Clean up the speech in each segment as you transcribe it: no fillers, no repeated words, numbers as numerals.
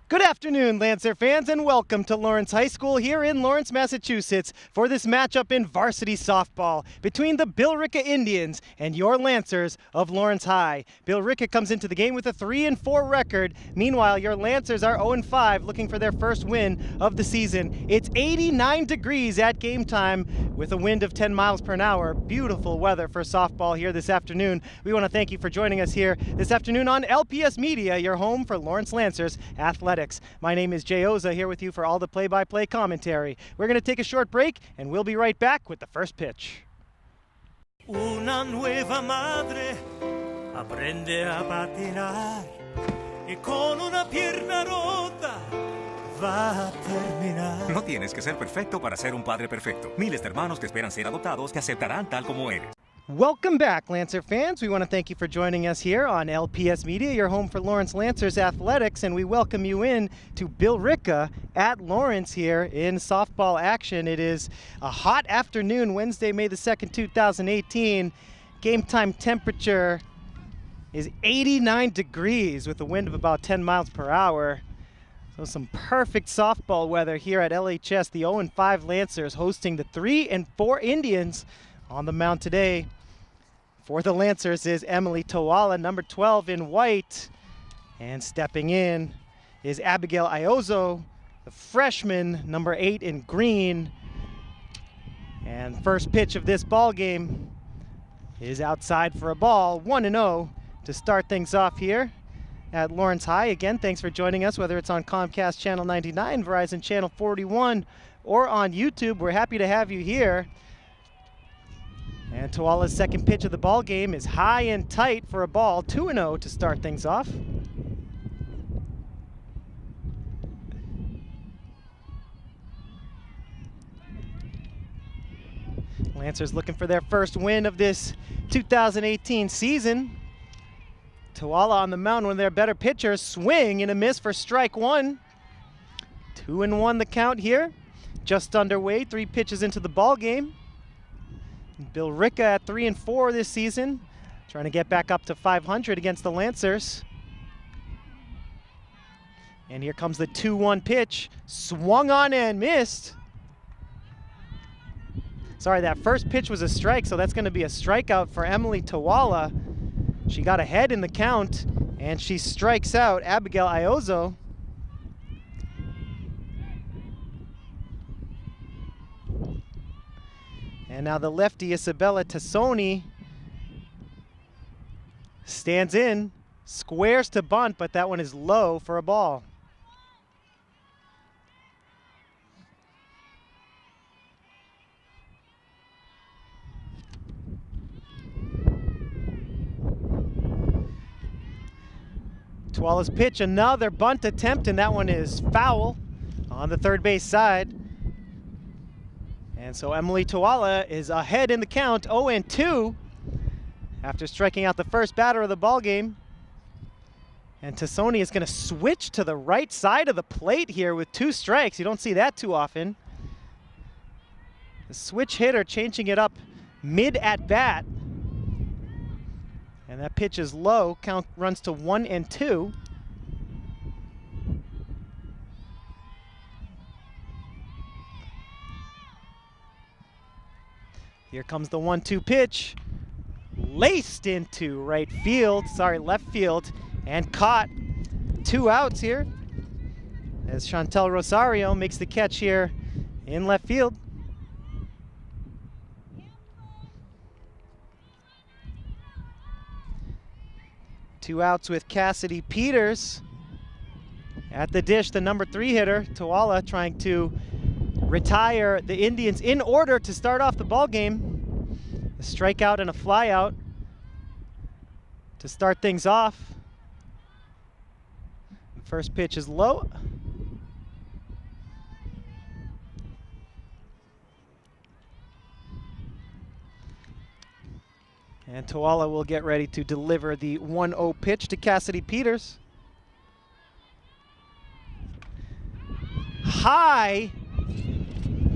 Good afternoon, Lancer fans, and welcome to Lawrence High School here in Lawrence, Massachusetts for this matchup in varsity softball between the Billerica Indians and your Lancers of Lawrence High. Billerica comes into the game with a 3-4 record. Meanwhile, your Lancers are 0-5, looking for their first win of the season. It's 89 degrees at game time with a wind of 10 miles per hour. Beautiful weather for softball here this afternoon. We want to thank you for joining us here this afternoon on LPS Media, your home for Lawrence Lancers Athletics. My name is Jay Oza, here with you for all the play-by-play commentary. We're going to take a short break, and we'll be right back with the first pitch. Una nueva madre aprende a patinar y con una pierna rota va a terminar. No tienes que ser perfecto para ser un padre perfecto. Miles de hermanos que esperan ser adoptados te aceptarán tal como eres. Welcome back, Lancer fans. We want to thank you for joining us here on LPS Media, your home for Lawrence Lancers Athletics, and we welcome you in to Billerica at Lawrence here in softball action. It is a hot afternoon, Wednesday, May the 2nd, 2018. Game time temperature is 89 degrees with a wind of about 10 miles per hour. So some perfect softball weather here at LHS. The 0-5 Lancers hosting the 3-4 Indians on the mound today. For the Lancers is Emily Tawala, number 12 in white. And stepping in is Abigail Iozo, the freshman, number 8 in green. And first pitch of this ball game is outside for a ball, 1-0 to start things off here at Lawrence High. Again, thanks for joining us, whether it's on Comcast Channel 99, Verizon Channel 41, or on YouTube. We're happy to have you here. And Tawala's second pitch of the ball game is high and tight for a ball, 2-0 to start things off. Lancers looking for their first win of this 2018 season. Tawala on the mound, one of their better pitchers. Swing and a miss for strike one. 2-1 the count here. Just underway, 3 pitches into the ball game. Billerica at 3-4 this season, trying to get back up to 500 against the Lancers. And here comes the 2-1 pitch, swung on and missed. Sorry, that first pitch was a strike, so that's going to be a strikeout for Emily Tawala. She got ahead in the count, and she strikes out Abigail Iozo. And now the lefty, Isabella Tassoni, stands in, squares to bunt, but that one is low for a ball. Tawala's pitch, another bunt attempt, and that one is foul on the third base side. And so Emily Tawala is ahead in the count, 0-2, after striking out the first batter of the ball game. And Tassoni is going to switch to the right side of the plate here with 2 strikes. You don't see that too often. The switch hitter changing it up mid at bat. And that pitch is low. Count runs to 1-2. Here comes the 1-2 pitch, laced into left field, and caught. 2 outs here as Chantel Rosario makes the catch here in left field. Two outs with Cassidy Peters at the dish, the number 3 hitter. Tawala trying to retire the Indians in order to start off the ball game. A strikeout and a flyout to start things off. The first pitch is low. And Tawala will get ready to deliver the 1-0 pitch to Cassidy Peters. High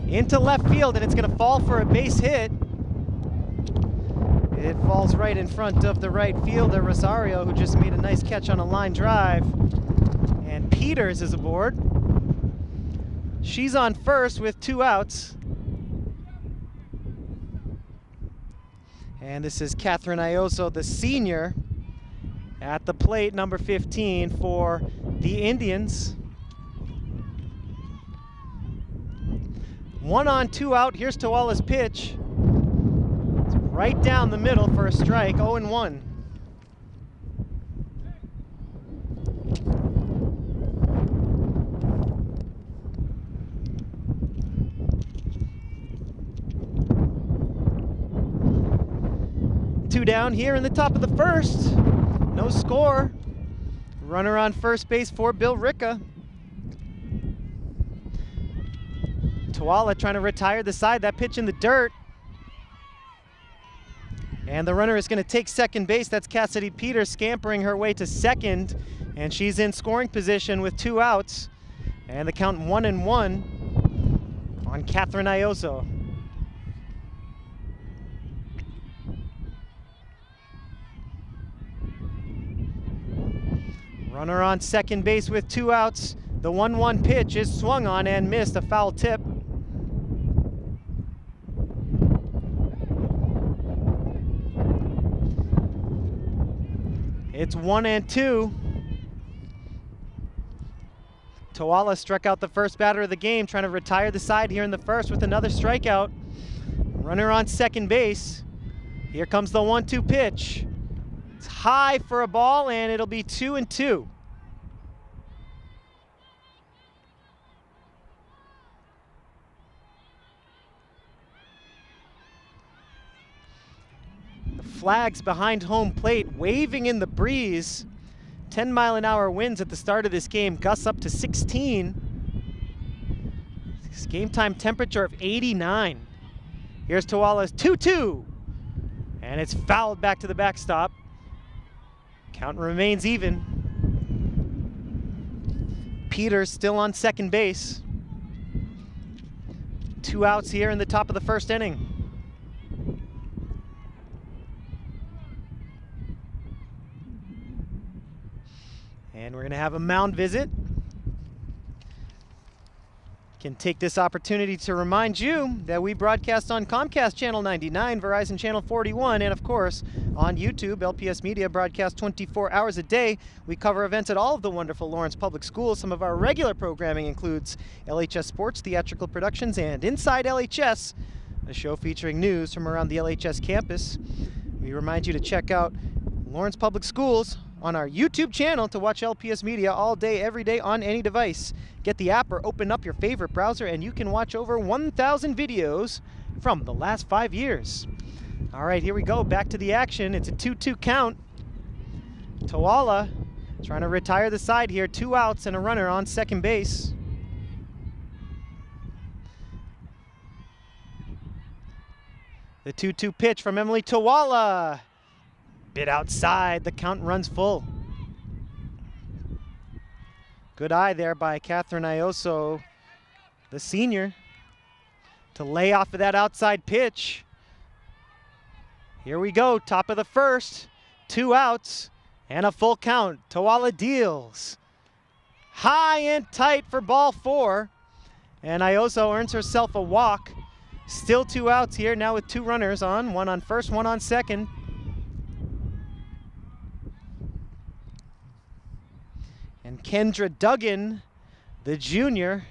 into left field, and it's going to fall for a base hit. It falls right in front of the right fielder, Rosario, who just made a nice catch on a line drive. And Peters is aboard. She's on first with 2 outs. And this is Catherine Ioso, the senior, at the plate, number 15 for the Indians. 1 on, 2 out. Here's Tawala's pitch. It's right down the middle for a strike, 0-1. Two down here in the top of the first. No score. Runner on first base for Billerica. Tawala trying to retire the side. That pitch in the dirt. And the runner is going to take second base. That's Cassidy Peters scampering her way to second. And she's in scoring position with 2 outs. And the count 1-1 on Catherine Ioso. Runner on second base with 2 outs. The 1-1 pitch is swung on and missed, a foul tip. It's 1-2. Tawala struck out the first batter of the game, trying to retire the side here in the first with another strikeout. Runner on second base. Here comes the 1-2 pitch. It's high for a ball, and it'll be 2-2. The flags behind home plate waving in the breeze. 10-mile-an-hour winds at the start of this game, gusts up to 16. This game time temperature of 89. Here's Tawala's 2-2. And it's fouled back to the backstop. Count remains even. Peters still on second base. 2 outs here in the top of the first inning. And we're going to have a mound visit. Can take this opportunity to remind you that we broadcast on Comcast Channel 99, Verizon Channel 41, and of course on YouTube. LPS Media broadcasts 24 hours a day. We cover events at all of the wonderful Lawrence Public Schools. Some of our regular programming includes LHS Sports, Theatrical Productions, and Inside LHS, a show featuring news from around the LHS campus. We remind you to check out Lawrence Public Schools on our YouTube channel to watch LPS Media all day, every day on any device. Get the app or open up your favorite browser and you can watch over 1,000 videos from the last 5 years. All right, here we go, back to the action. It's a 2-2 count. Tawala trying to retire the side here. 2 outs and a runner on second base. The 2-2 pitch from Emily Tawala. Bit outside, the count runs full. Good eye there by Catherine Ioso, the senior, to lay off of that outside pitch. Here we go, top of the first, 2 outs and a full count. Tawala deals. High and tight for ball 4, and Ioso earns herself a walk. Still 2 outs here, now with 2 runners on, 1 on first, 1 on second. And Kendra Duggan, the junior,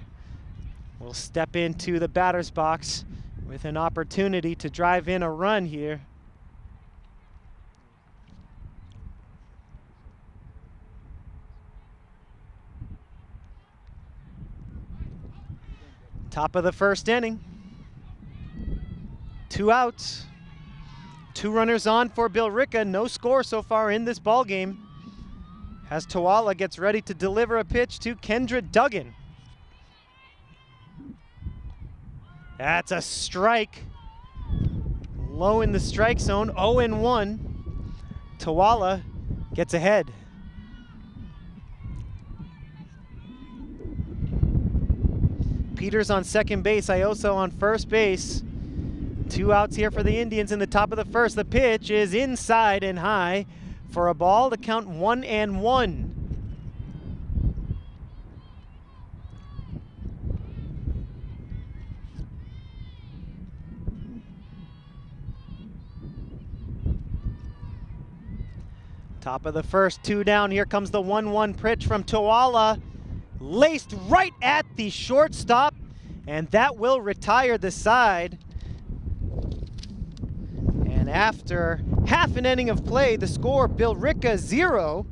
will step into the batter's box with an opportunity to drive in a run here. Top of the first inning. 2 outs. 2 runners on for Billerica. No score so far in this ball game, as Tawala gets ready to deliver a pitch to Kendra Duggan. That's a strike. Low in the strike zone, 0-1. Tawala gets ahead. Peters on second base, Ioso on first base. 2 outs here for the Indians in the top of the first. The pitch is inside and high for a ball to count 1-1. Top of the first, 2 down. Here comes the 1-1 pitch from Toala. Laced right at the shortstop, and that will retire the side. And after half an inning of play, the score, Billerica 0.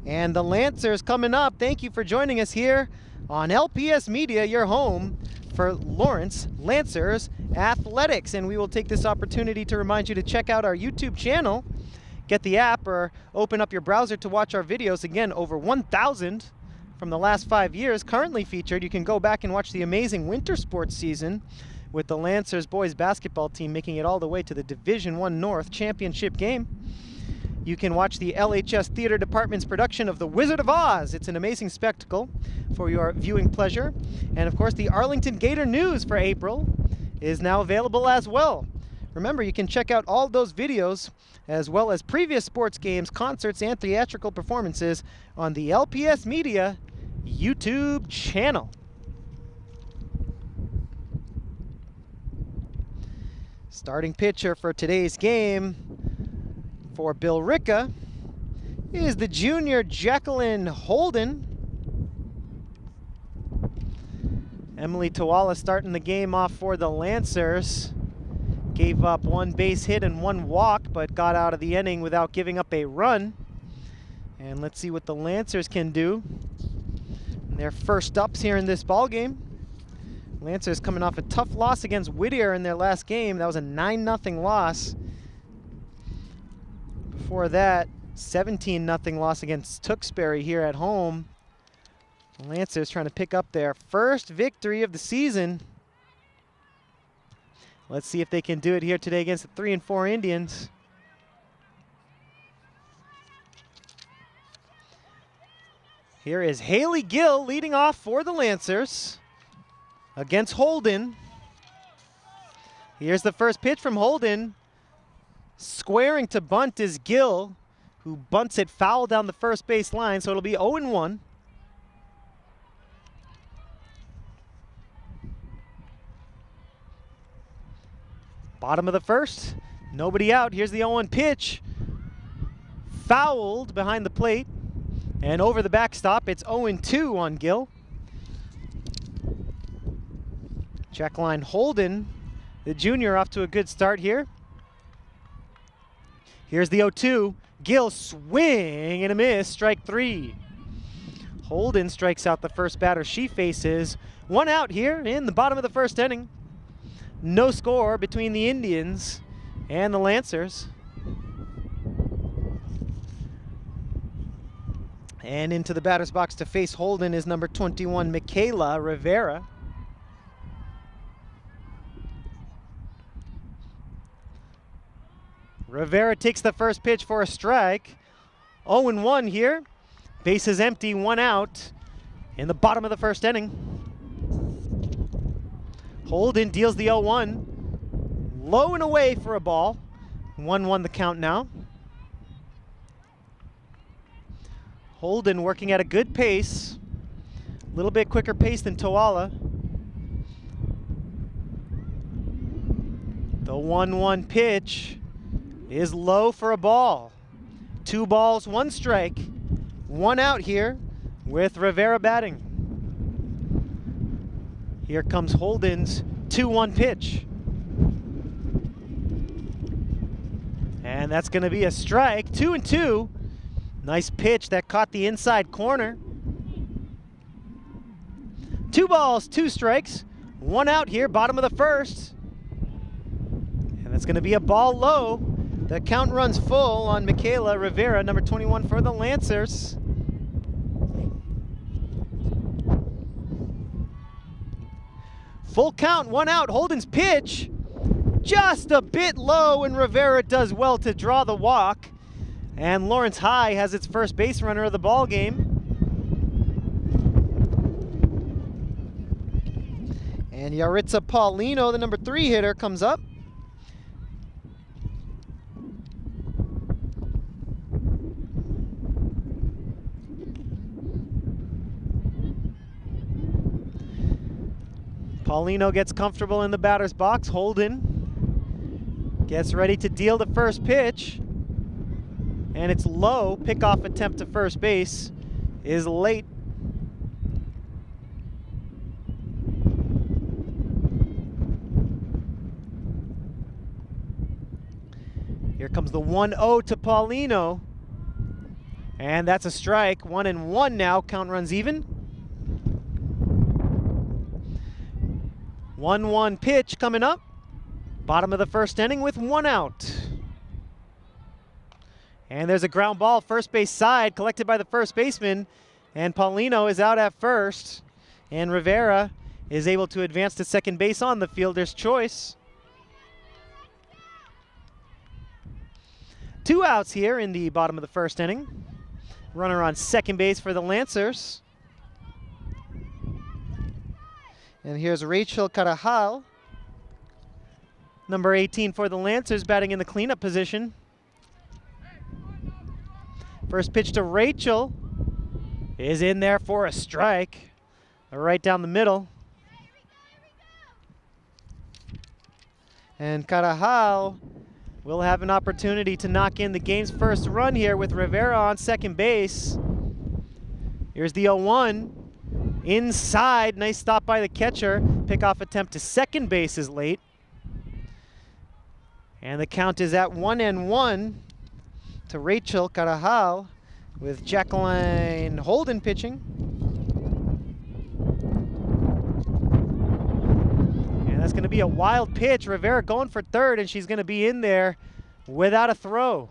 And the Lancers coming up. Thank you for joining us here on LPS Media, your home for Lawrence Lancers Athletics. And we will take this opportunity to remind you to check out our YouTube channel. Get the app or open up your browser to watch our videos. Again, over 1,000 from the last 5 years currently featured. You can go back and watch the amazing winter sports season with the Lancers boys basketball team making it all the way to the Division I North championship game. You can watch the LHS Theater Department's production of The Wizard of Oz. It's an amazing spectacle for your viewing pleasure. And of course, the Arlington Gator News for April is now available as well. Remember, you can check out all those videos as well as previous sports games, concerts, and theatrical performances on the LPS Media YouTube channel. Starting pitcher for today's game for Billerica is the junior Jacqueline Holden. Emily Toala starting the game off for the Lancers. Gave up 1 base hit and 1 walk, but got out of the inning without giving up a run. And let's see what the Lancers can do. Their first ups here in this ball game. Lancers coming off a tough loss against Whittier in their last game. That was a 9-0 loss. Before that, 17-0 loss against Tewksbury here at home. The Lancers trying to pick up their first victory of the season. Let's see if they can do it here today against the 3 and 4 Indians. Here is Haley Gill leading off for the Lancers against Holden. Here's the first pitch from Holden. Squaring to bunt is Gill, who bunts it foul down the first base line, so it'll be 0-1. Bottom of the first, nobody out. Here's the 0-1 pitch. Fouled behind the plate and over the backstop. It's 0-2 on Gill. Jacqueline Holden, the junior, off to a good start here. Here's the 0-2. Gill swing and a miss, strike 3. Holden strikes out the first batter she faces. 1 out here in the bottom of the first inning. No score between the Indians and the Lancers. And into the batter's box to face Holden is number 21, Michaela Rivera. Rivera takes the first pitch for a strike. 0-1 here. Bases empty, 1 out in the bottom of the first inning. Holden deals the 0-1. Low and away for a ball. 1-1 the count now. Holden working at a good pace. A little bit quicker pace than Toala. The 1-1 pitch is low for a ball. 2 balls, 1 strike. 1 out here with Rivera batting. Here comes Holden's 2-1 pitch. And that's going to be a strike. 2-2. Nice pitch that caught the inside corner. 2 balls, 2 strikes. 1 out here, bottom of the first. And that's going to be a ball low. The count runs full on Michaela Rivera, number 21 for the Lancers. Full count, 1 out. Holden's pitch just a bit low, and Rivera does well to draw the walk. And Lawrence High has its first base runner of the ball game. And Yaritza Paulino, the number 3 hitter, comes up. Paulino gets comfortable in the batter's box. Holden gets ready to deal the first pitch. And it's low. Pickoff attempt to first base is late. Here comes the 1-0 to Paulino. And that's a strike. 1-1 now. Count runs even. 1-1 pitch coming up. Bottom of the first inning with 1 out. And there's a ground ball first base side collected by the first baseman. And Paulino is out at first. And Rivera is able to advance to second base on the fielder's choice. 2 outs here in the bottom of the first inning. Runner on second base for the Lancers. And here's Rachel Carajal, number 18 for the Lancers, batting in the cleanup position. First pitch to Rachel is in there for a strike, right down the middle. And Carajal will have an opportunity to knock in the game's first run here with Rivera on second base. Here's the 0-1. Inside, nice stop by the catcher. Pickoff attempt to second base is late. And the count is at 1-1 to Rachel Carajal with Jacqueline Holden pitching. And that's going to be a wild pitch. Rivera going for third, and she's going to be in there without a throw.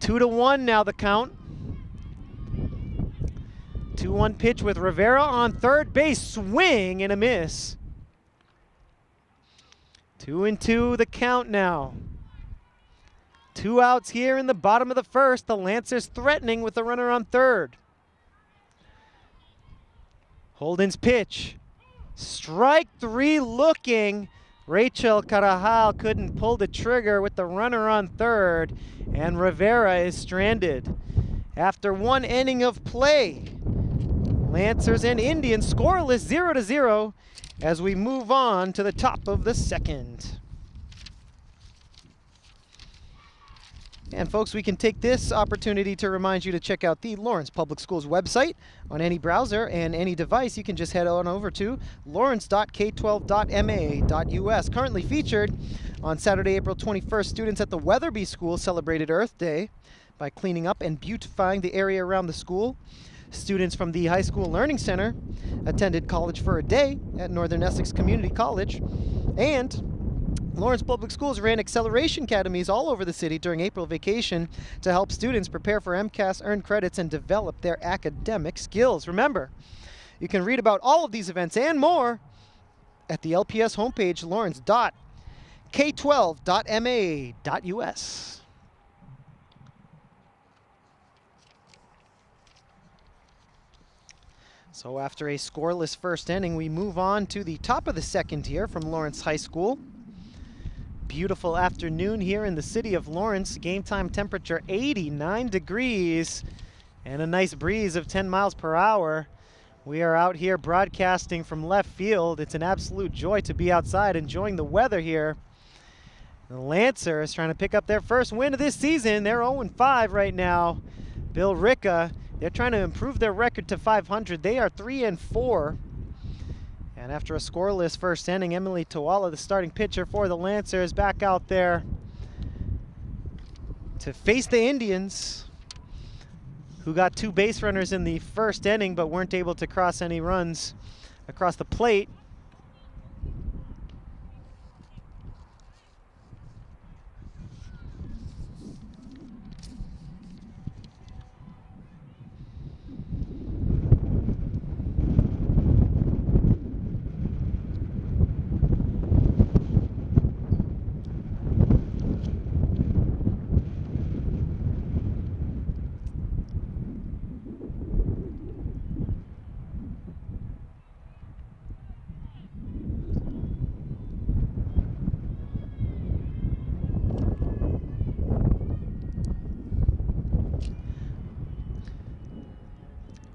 2-1 now the count. 2-1 pitch with Rivera on third base. Swing and a miss. 2-2 the count now. 2 outs here in the bottom of the first. The Lancers threatening with the runner on third. Holden's pitch. Strike 3 looking. Rachel Carajal couldn't pull the trigger with the runner on third, and Rivera is stranded. After 1 inning of play, Lancers and Indians scoreless 0-0 as we move on to the top of the second. And folks, we can take this opportunity to remind you to check out the Lawrence Public Schools website. On any browser and any device, you can just head on over to lawrence.k12.ma.us. Currently featured on Saturday, April 21st, students at the Weatherby School celebrated Earth Day by cleaning up and beautifying the area around the school. Students from the High School Learning Center attended College for a Day at Northern Essex Community College. And Lawrence Public Schools ran acceleration academies all over the city during April vacation to help students prepare for MCAS, earn credits, and develop their academic skills. Remember, you can read about all of these events and more at the LPS homepage, lawrence.k12.ma.us. So after a scoreless first inning, we move on to the top of the second here from Lawrence High School. Beautiful afternoon here in the city of Lawrence. Game time temperature 89 degrees and a nice breeze of 10 miles per hour. We are out here broadcasting from left field. It's an absolute joy to be outside enjoying the weather here. The Lancers trying to pick up their first win of this season. They're 0-5 right now. Billerica, they're trying to improve their record to 500. They are 3-4. And after a scoreless first inning, Emily Tawala, the starting pitcher for the Lancers, back out there to face the Indians, who got 2 base runners in the first inning but weren't able to cross any runs across the plate.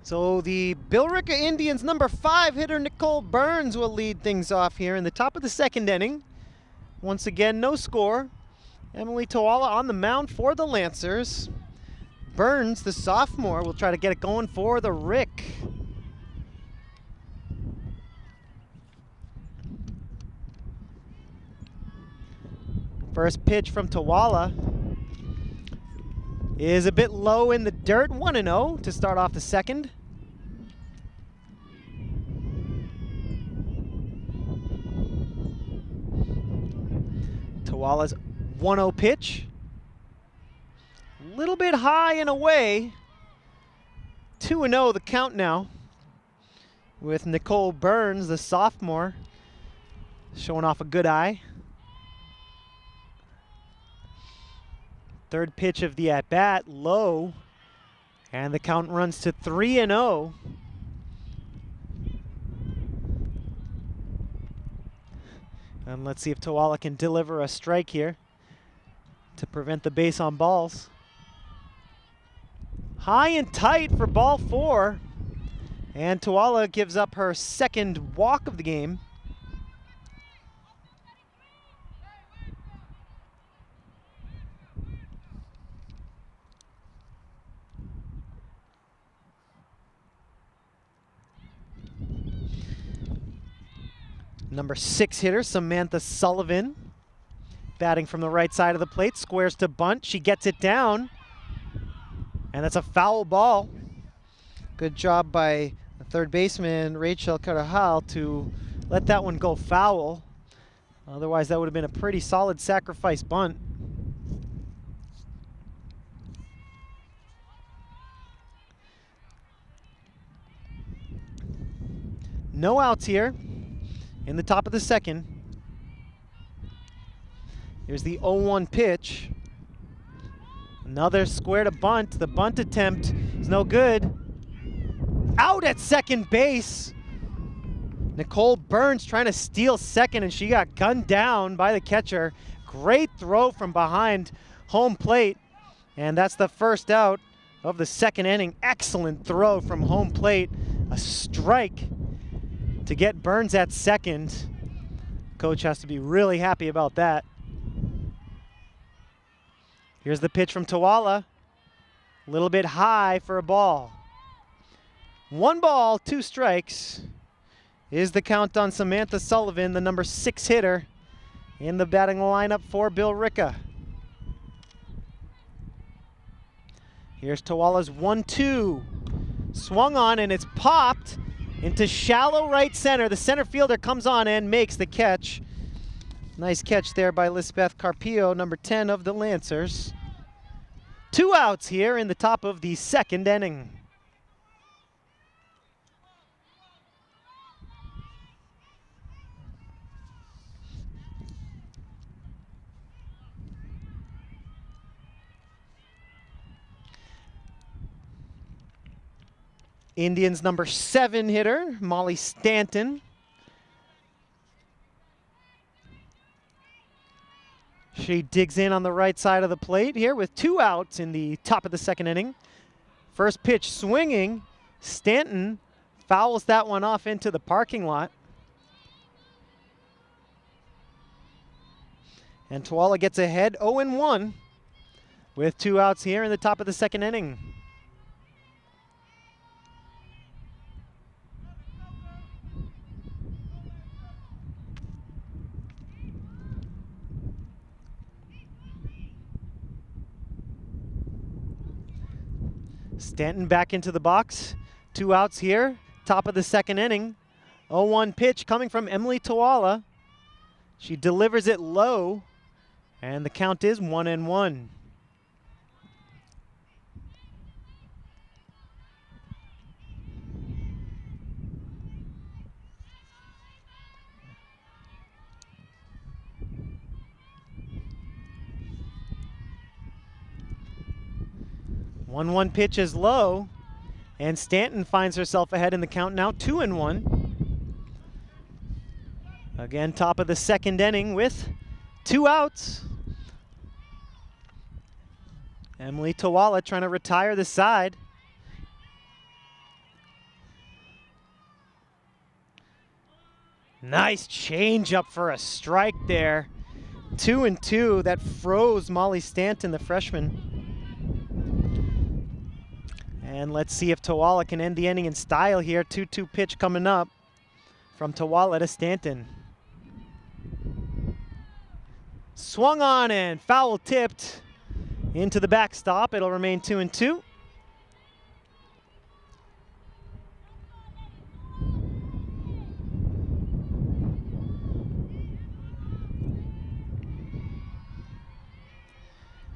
So the Billerica Indians number 5 hitter Nicole Burns will lead things off here in the top of the second inning. Once again, no score. Emily Tawala on the mound for the Lancers. Burns, the sophomore, will try to get it going for the Rick. First pitch from Tawala is a bit low in the dirt. 1-0 to start off the second. Tawala's 1-0 pitch. A little bit high and away. 2-0 the count now, with Nicole Burns, the sophomore, showing off a good eye. Third pitch of the at-bat, low, and the count runs to 3-0. And let's see if Tawala can deliver a strike here to prevent the base on balls. High and tight for ball 4, and Tawala gives up her second walk of the game. Number 6 hitter, Samantha Sullivan, batting from the right side of the plate, squares to bunt. She gets it down, and that's a foul ball. Good job by the third baseman, Rachel Carajal, to let that one go foul. Otherwise, that would have been a pretty solid sacrifice bunt. No outs here in the top of the second. Here's the 0-1 pitch. Another square to bunt. The bunt attempt is no good. Out at second base. Nicole Burns trying to steal second, and she got gunned down by the catcher. Great throw from behind home plate, and that's the first out of the second inning. Excellent throw from home plate. A strike to get Burns at second. Coach has to be really happy about that. Here's the pitch from Tawala. A little bit high for a ball. 1 ball, 2 strikes is the count on Samantha Sullivan, the number 6 hitter in the batting lineup for Billerica. Here's Tawala's 1-2. Swung on, and it's popped into shallow right center. The center fielder comes on and makes the catch. Nice catch there by Lisbeth Carpio, number 10 of the Lancers. 2 outs here in the top of the second inning. Indians number 7 hitter, Molly Stanton. She digs in on the right side of the plate here with 2 outs in the top of the second inning. First pitch swinging. Stanton fouls that one off into the parking lot. And Tawala gets ahead 0-1 with 2 outs here in the top of the second inning. Stanton back into the box. 2 outs here, top of the second inning. 0-1 pitch coming from Emily Tawala. She delivers it low, and the count is 1-1. One pitch is low, and Stanton finds herself ahead in the count now, 2-1. Again, top of the second inning with 2 outs. Emily Tawala trying to retire the side. Nice change up for a strike there. 2-2. That froze Molly Stanton, the freshman. And let's see if Tawala can end the inning in style here. 2-2 pitch coming up from Tawala to Stanton. Swung on and foul tipped into the backstop. It'll remain 2-2.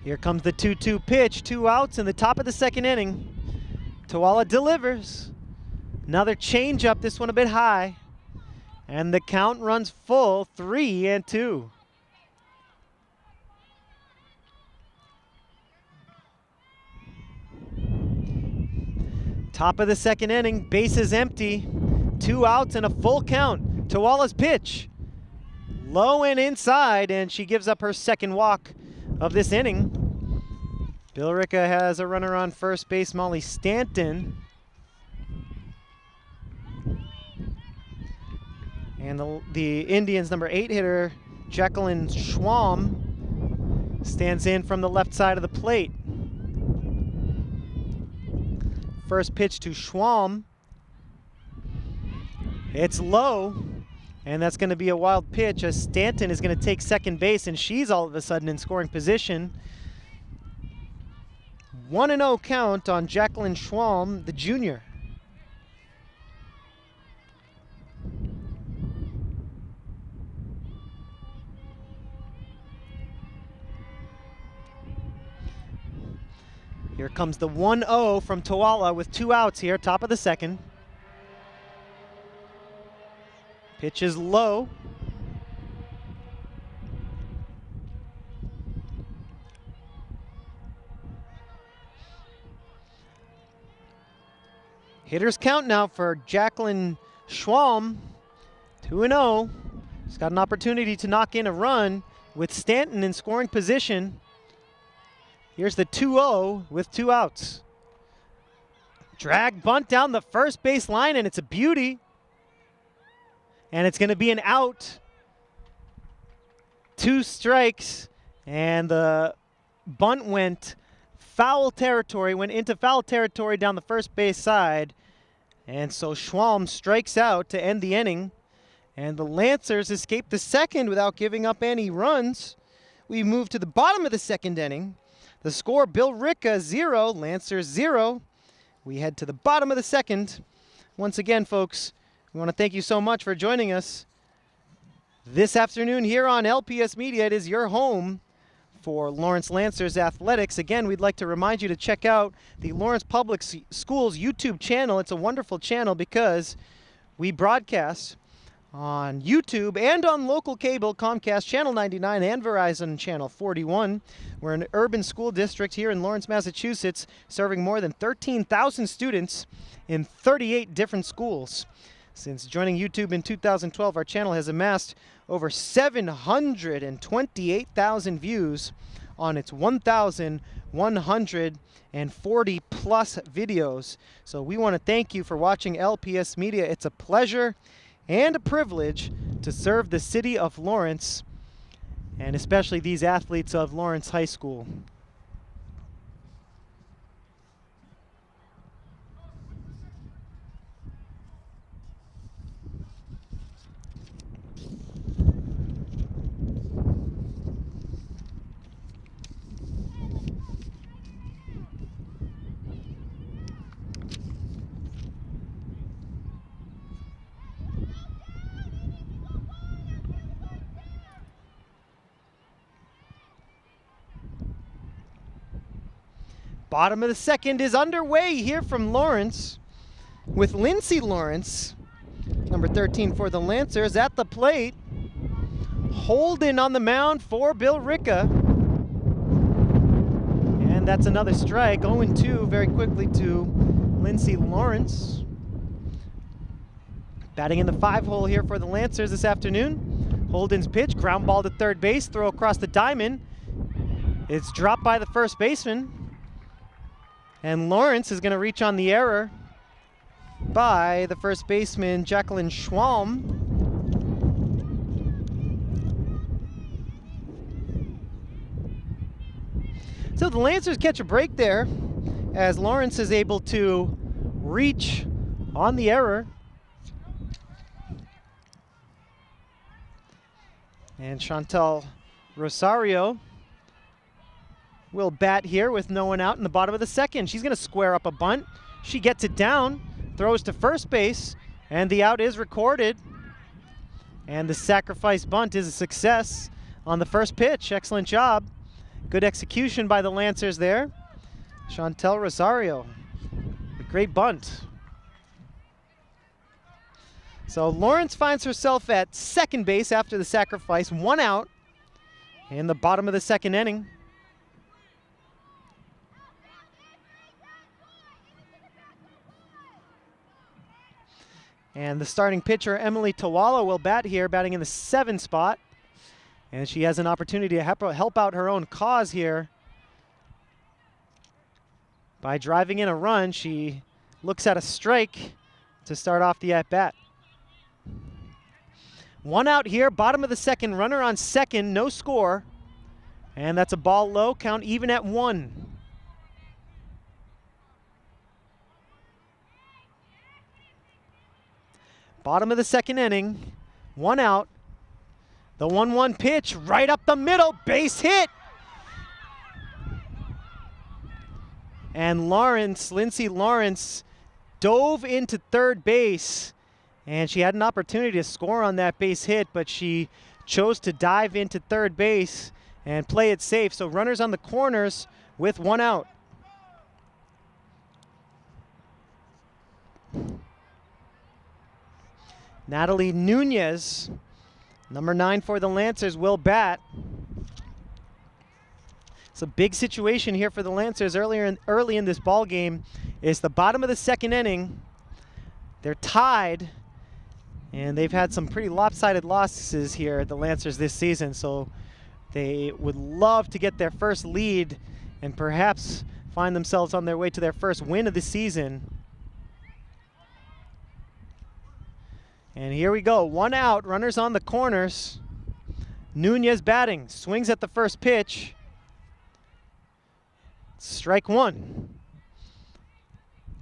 Here comes the 2-2 pitch. 2 outs in the top of the second inning. Tawala delivers. Another changeup, this one a bit high. And the count runs full, 3-2. Top of the second inning, bases empty. 2 outs and a full count. Tawala's pitch. Low and inside, and she gives up her second walk of this inning. Billerica has a runner on first base, Molly Stanton. And the Indians' number 8 hitter, Jacqueline Schwam, stands in from the left side of the plate. First pitch to Schwam. It's low, and that's going to be a wild pitch as Stanton is going to take second base, and she's all of a sudden in scoring position. 1-0 count on Jacqueline Schwam, the junior. Here comes the 1-0 from Tawala with 2 outs here, top of the second. Pitch is low. Hitters count now for Jacqueline Schwam. 2-0. She's got an opportunity to knock in a run with Stanton in scoring position. Here's the 2-0 with 2 outs. Drag bunt down the first base line, and it's a beauty. And it's going to be an out. 2 strikes, and the bunt went foul territory, went into foul territory down the first base side. And so Schwam strikes out to end the inning. And the Lancers escape the second without giving up any runs. We move to the bottom of the second inning. The score, Billerica 0, Lancers 0. We head to the bottom of the second. Once again, folks, we want to thank you so much for joining us this afternoon here on LPS Media. It is your home for Lawrence Lancers Athletics. Again, we'd like to remind you to check out the Lawrence Public Schools YouTube channel. It's a wonderful channel because we broadcast on YouTube and on local cable, Comcast Channel 99 and Verizon Channel 41. We're an urban school district here in Lawrence, Massachusetts, serving more than 13,000 students in 38 different schools. Since joining YouTube in 2012, our channel has amassed over 728,000 views on its 1,140 plus videos. So we want to thank you for watching LPS Media. It's a pleasure and a privilege to serve the city of Lawrence, and especially these athletes of Lawrence High School. Bottom of the second is underway here from Lawrence with Lindsay Lawrence, number 13 for the Lancers, at the plate. Holden on the mound for Billerica. And that's another strike. 0-2 very quickly to Lindsay Lawrence. Batting in the 5-hole here for the Lancers this afternoon. Holden's pitch, ground ball to third base, throw across the diamond. It's dropped by the first baseman. And Lawrence is going to reach on the error by the first baseman, Jacqueline Schwam. So the Lancers catch a break there as Lawrence is able to reach on the error. And Chantal Rosario will bat here with no one out in the bottom of the second. She's going to square up a bunt. She gets it down, throws to first base, and the out is recorded. And the sacrifice bunt is a success on the first pitch. Excellent job. Good execution by the Lancers there. Chantal Rosario, a great bunt. So Lawrence finds herself at second base after the sacrifice, one out in the bottom of the second inning. And the starting pitcher, Emily Tawala, will bat here, batting in the 7 spot. And she has an opportunity to help out her own cause here. By driving in a run, she looks at a strike to start off the at-bat. One out here, bottom of the second, runner on second, no score. And that's a ball low, count even at 1. Bottom of the second inning, one out. The 1-1 pitch right up the middle, base hit. And Lindsay Lawrence dove into third base. And she had an opportunity to score on that base hit, but she chose to dive into third base and play it safe. So runners on the corners with one out. Natalie Nunez, number 9 for the Lancers, will bat. It's a big situation here for the Lancers early in this ball game. It's the bottom of the second inning. They're tied. And they've had some pretty lopsided losses here, the Lancers, this season. So they would love to get their first lead and perhaps find themselves on their way to their first win of the season. And here we go, one out, runners on the corners. Nunez batting, swings at the first pitch. Strike one.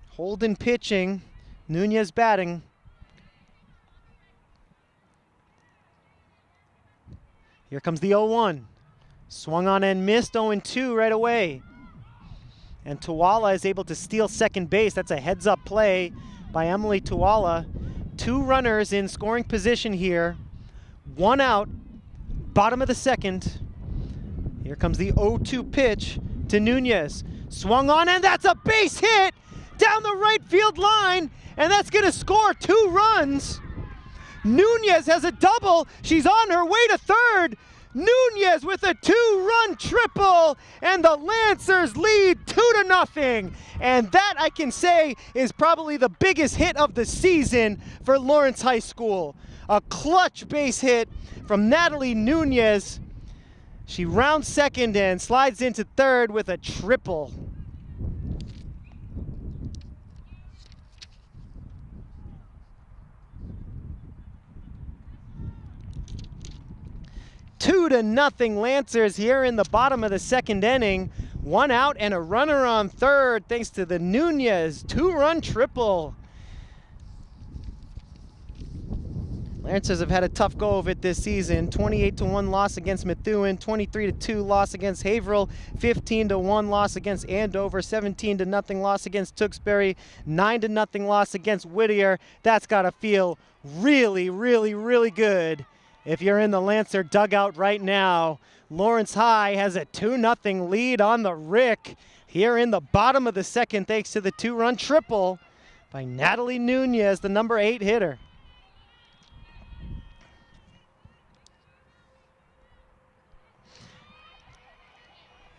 Holden pitching, Nunez batting. Here comes the 0-1. Swung on and missed, 0-2 right away. And Tawala is able to steal second base. That's a heads-up play by Emily Tawala. 2 runners in scoring position here. One out, bottom of the second. Here comes the 0-2 pitch to Nunez. Swung on, and that's a base hit down the right field line. And that's going to score 2 runs. Nunez has a double. She's on her way to third. Nunez with a 2-run triple, and the Lancers lead 2-0. And that, I can say, is probably the biggest hit of the season for Lawrence High School. A clutch base hit from Natalie Nunez. She rounds second and slides into third with a triple. Two to nothing Lancers here in the bottom of the second inning. One out and a runner on third thanks to the Nunez 2-run triple. Lancers have had a tough go of it this season. 28-1 loss against Methuen, 23-2 loss against Haverhill, 15-1 loss against Andover, 17-0 loss against Tewksbury, 9-0 loss against Whittier. That's got to feel really, really, really good if you're in the Lancer dugout right now. Lawrence High has a 2-0 lead on the Rick here in the bottom of the second thanks to the 2-run triple by Natalie Nunez, the number 8 hitter.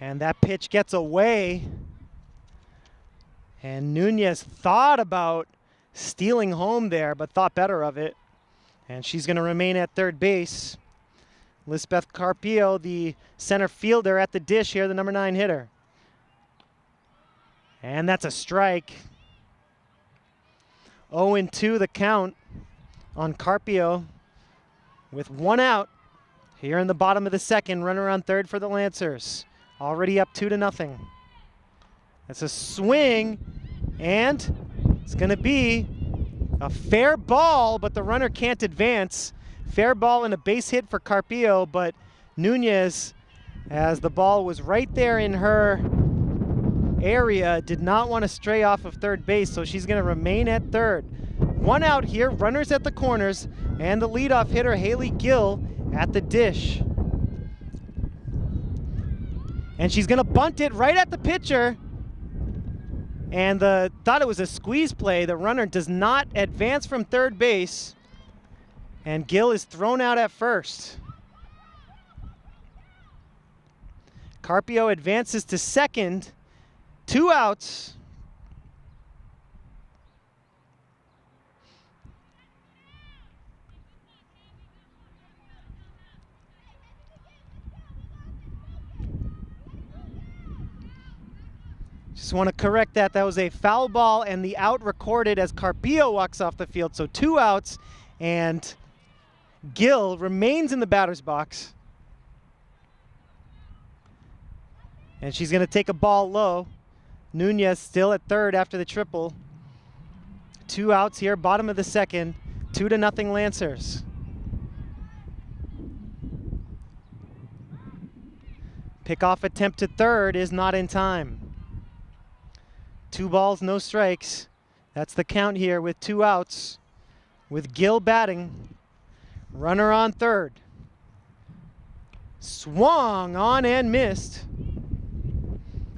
And that pitch gets away. And Nunez thought about stealing home there, but thought better of it. And she's going to remain at third base. Lisbeth Carpio, the center fielder at the dish here, the number 9 hitter. And that's a strike. 0-2 the count on Carpio with one out here in the bottom of the second. Runner on third for the Lancers. already up 2-0. It's a swing, and it's going to be a fair ball, but the runner can't advance. Fair ball and a base hit for Carpio, but Nunez, as the ball was right there in her area, did not want to stray off of third base, so she's going to remain at third. One out here, runners at the corners, and the leadoff hitter, Haley Gill, at the dish. And she's going to bunt it right at the pitcher. And thought it was a squeeze play. The runner does not advance from third base. And Gill is thrown out at first. Carpio advances to second. 2 outs. Just want to correct that. That was a foul ball, and the out recorded as Carpio walks off the field. So 2 outs, and Gill remains in the batter's box. And she's going to take a ball low. Nunez still at third after the triple. 2 outs here, bottom of the second. 2-0 Lancers. Pickoff attempt to third is not in time. 2 balls, no strikes. That's the count here with 2 outs. With Gill batting. Runner on third. Swung on and missed.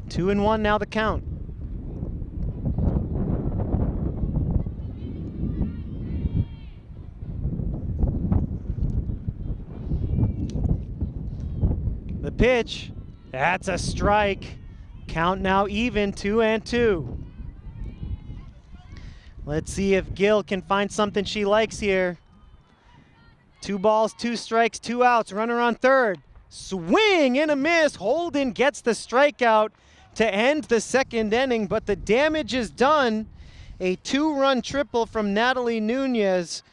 2-1 now the count. The pitch, that's a strike. Count now even, 2-2. Let's see if Gill can find something she likes here. 2 balls, 2 strikes, 2 outs. Runner on third. Swing and a miss. Holden gets the strikeout to end the second inning, but the damage is done. A 2-run triple from Natalie Nunez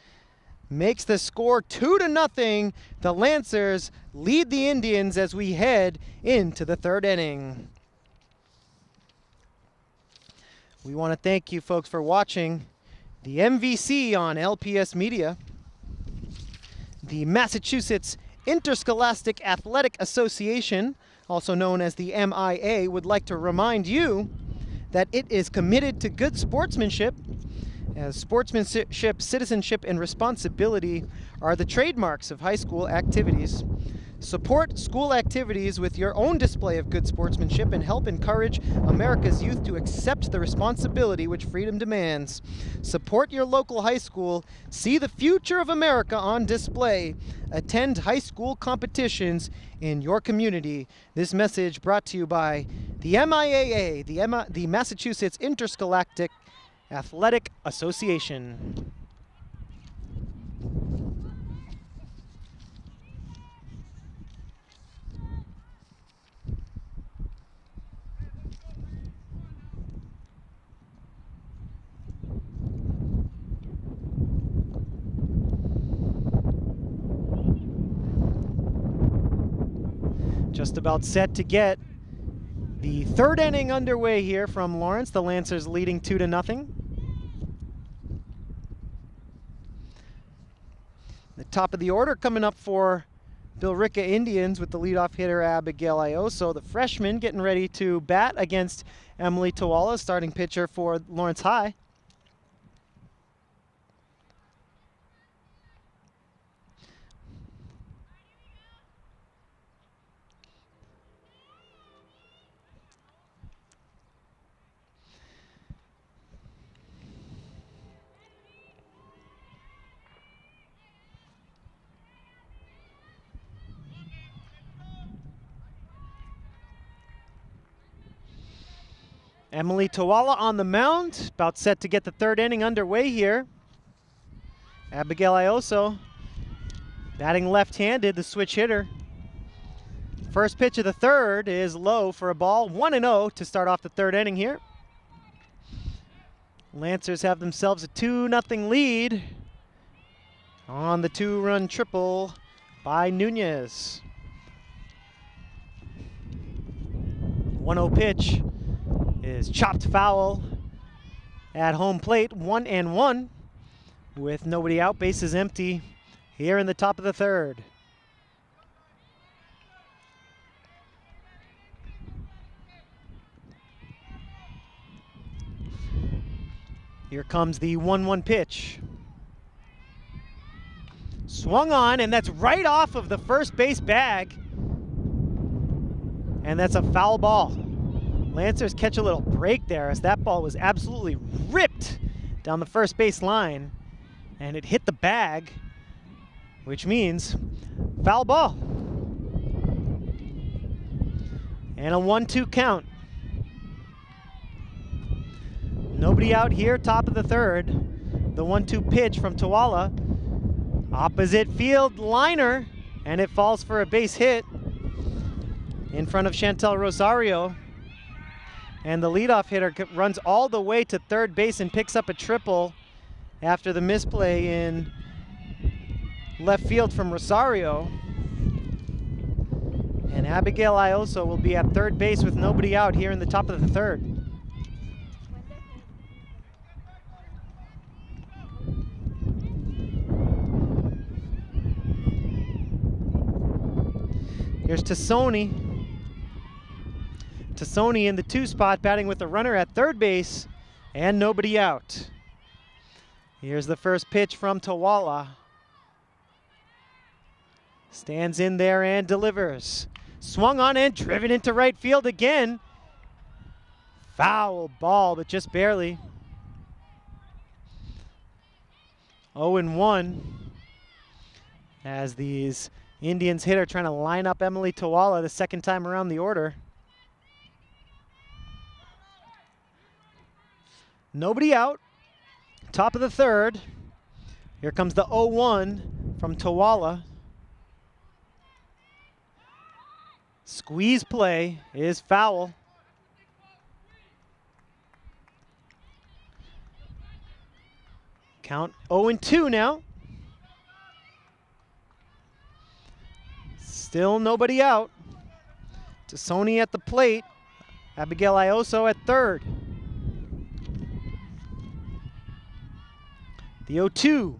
makes the score 2-0. The Lancers lead the Indians as we head into the third inning. We want to thank you folks for watching the MVC on LPS Media. The Massachusetts Interscholastic Athletic Association, also known as the MIA, would like to remind you that it is committed to good sportsmanship, as sportsmanship, citizenship, and responsibility are the trademarks of high school activities. Support school activities with your own display of good sportsmanship and help encourage America's youth to accept the responsibility which freedom demands. Support your local high school. See the future of America on display. Attend high school competitions in your community. This message brought to you by the MIAA, the Massachusetts Interscholastic Athletic Association. Just about set to get the third inning underway here from Lawrence. The Lancers leading 2-0. The top of the order coming up for Billerica Indians with the leadoff hitter Abigail Ioso, the freshman, getting ready to bat against Emily Tawala, starting pitcher for Lawrence High. Emily Tawala on the mound, about set to get the third inning underway here. Abigail Ioso batting left-handed, the switch hitter. First pitch of the third is low for a ball, 1-0 to start off the third inning here. Lancers have themselves a 2-0 lead on the 2-run triple by Nunez. 1-0 pitch is chopped foul at home plate. 1-1 with nobody out, bases empty here in the top of the third. Here comes the 1-1 pitch. Swung on, and that's right off of the first base bag. And that's a foul ball. Lancers catch a little break there as that ball was absolutely ripped down the first base line. And it hit the bag, which means foul ball. And a 1-2 count. Nobody out here, top of the third. The 1-2 pitch from Tawala. Opposite field liner, and it falls for a base hit in front of Chantel Rosario. And the leadoff hitter runs all the way to third base and picks up a triple after the misplay in left field from Rosario. And Abigail Ioso will be at third base with nobody out here in the top of the third. Here's Tassoni. Tassoni in the 2 spot, batting with a runner at third base and nobody out. Here's the first pitch from Tawala. Stands in there and delivers. Swung on and driven into right field again. Foul ball, but just barely. 0-1 as these Indians hitter trying to line up Emily Tawala the second time around the order. Nobody out. Top of the third. Here comes the 0-1 from Tawala. Squeeze play is foul. Count 0-2 now. Still nobody out. Tassoni at the plate. Abigail Ioso at third. The 0-2.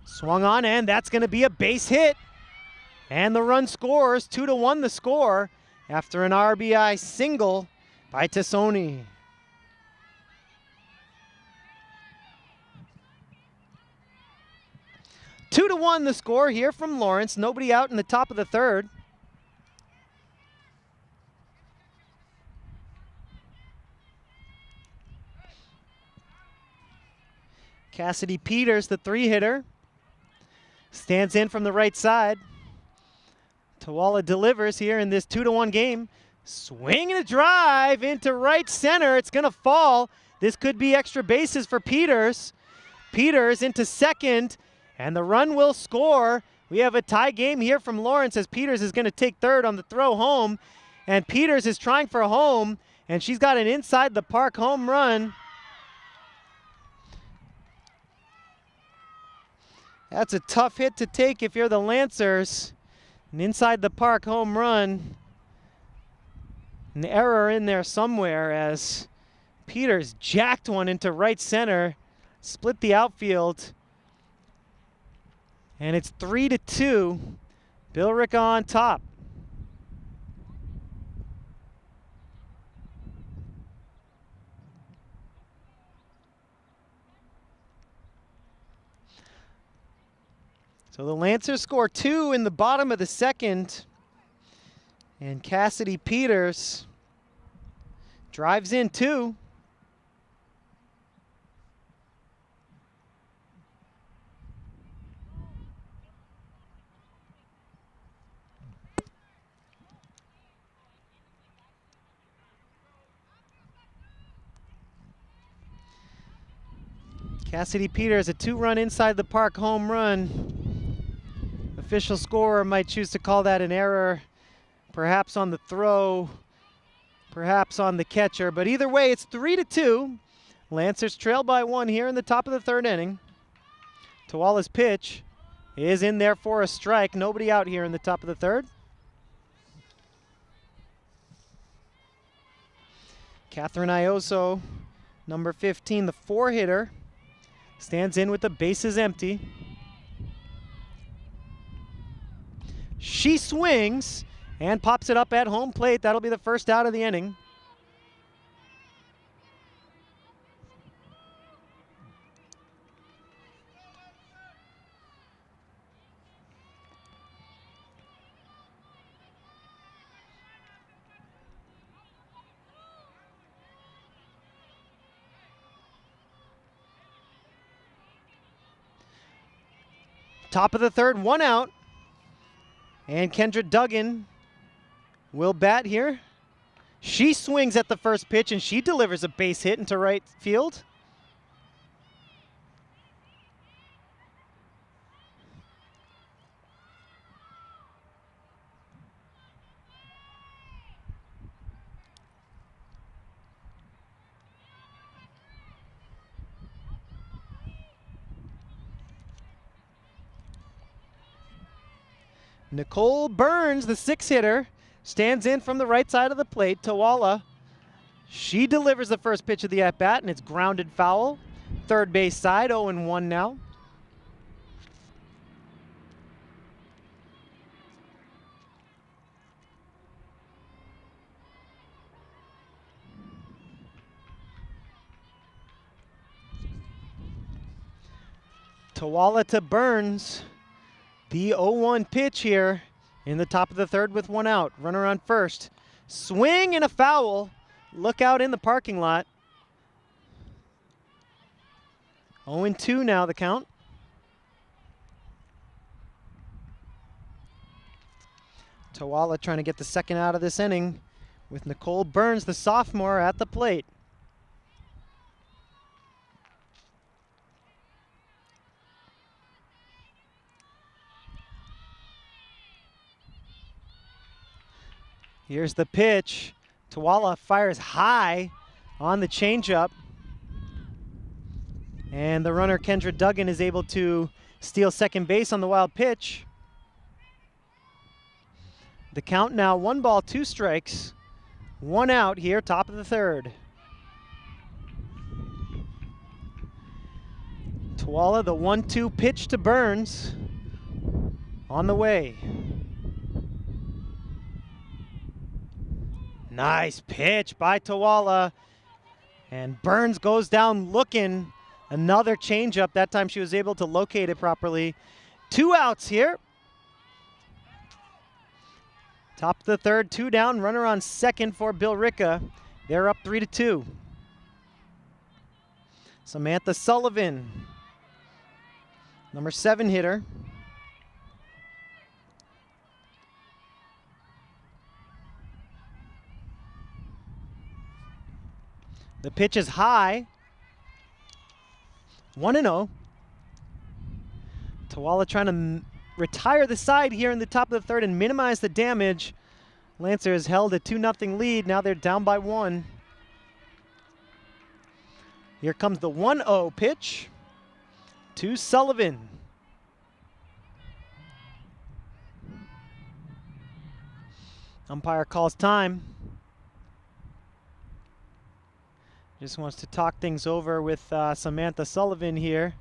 Swung on, and that's going to be a base hit. And the run scores. 2-1 the score after an RBI single by Tassoni. Two to one the score here from Lawrence. Nobody out in the top of the third. Cassidy Peters, the 3-hitter, stands in from the right side. Tawala delivers here in this 2-1 game. Swing and a drive into right center. It's going to fall. This could be extra bases for Peters. Peters into second, and the run will score. We have a tie game here from Lawrence as Peters is going to take third on the throw home. And Peters is trying for home, and she's got an inside the park home run. That's a tough hit to take if you're the Lancers. An inside the park home run. An error in there somewhere as Peters jacked one into right center, split the outfield. And it's 3-2. Billerica on top. So the Lancers score 2 in the bottom of the second. And Cassidy Peters drives in 2. Cassidy Peters, a 2-run inside the park home run. Official scorer might choose to call that an error, perhaps on the throw, perhaps on the catcher. But either way, it's 3-2. Lancers trail by 1 here in the top of the third inning. Tawala's pitch is in there for a strike. Nobody out here in the top of the third. Catherine Ioso, number 15, the 4-hitter, stands in with the bases empty. She swings and pops it up at home plate. That'll be the first out of the inning. Top of the third, 1 out. And Kendra Duggan will bat here. She swings at the first pitch and she delivers a base hit into right field. Nicole Burns, the 6-hitter, stands in from the right side of the plate. Tawala, she delivers the first pitch of the at-bat, and it's grounded foul. Third base side, 0-1 now. Tawala to Burns. The 0-1 pitch here in the top of the third with 1 out. Runner on first. Swing and a foul. Look out in the parking lot. 0-2 now the count. Tawala trying to get the second out of this inning with Nicole Burns, the sophomore, at the plate. Here's the pitch. Tawala fires high on the changeup. And the runner, Kendra Duggan, is able to steal second base on the wild pitch. The count now 1 ball, 2 strikes. 1 out here, top of the third. Tawala, the 1-2 pitch to Burns. On the way. Nice pitch by Tawala. And Burns goes down looking. Another changeup. That time she was able to locate it properly. 2 outs here. Top of the third, 2 down. Runner on second for Billerica. They're up 3-2. Samantha Sullivan, number 7 hitter. The pitch is high. 1-0. Tawala trying to retire the side here in the top of the third and minimize the damage. Lancer has held a 2-0 lead. Now they're down by 1. Here comes the 1-0 pitch to Sullivan. Umpire calls time. Just wants to talk things over with Samantha Sullivan here.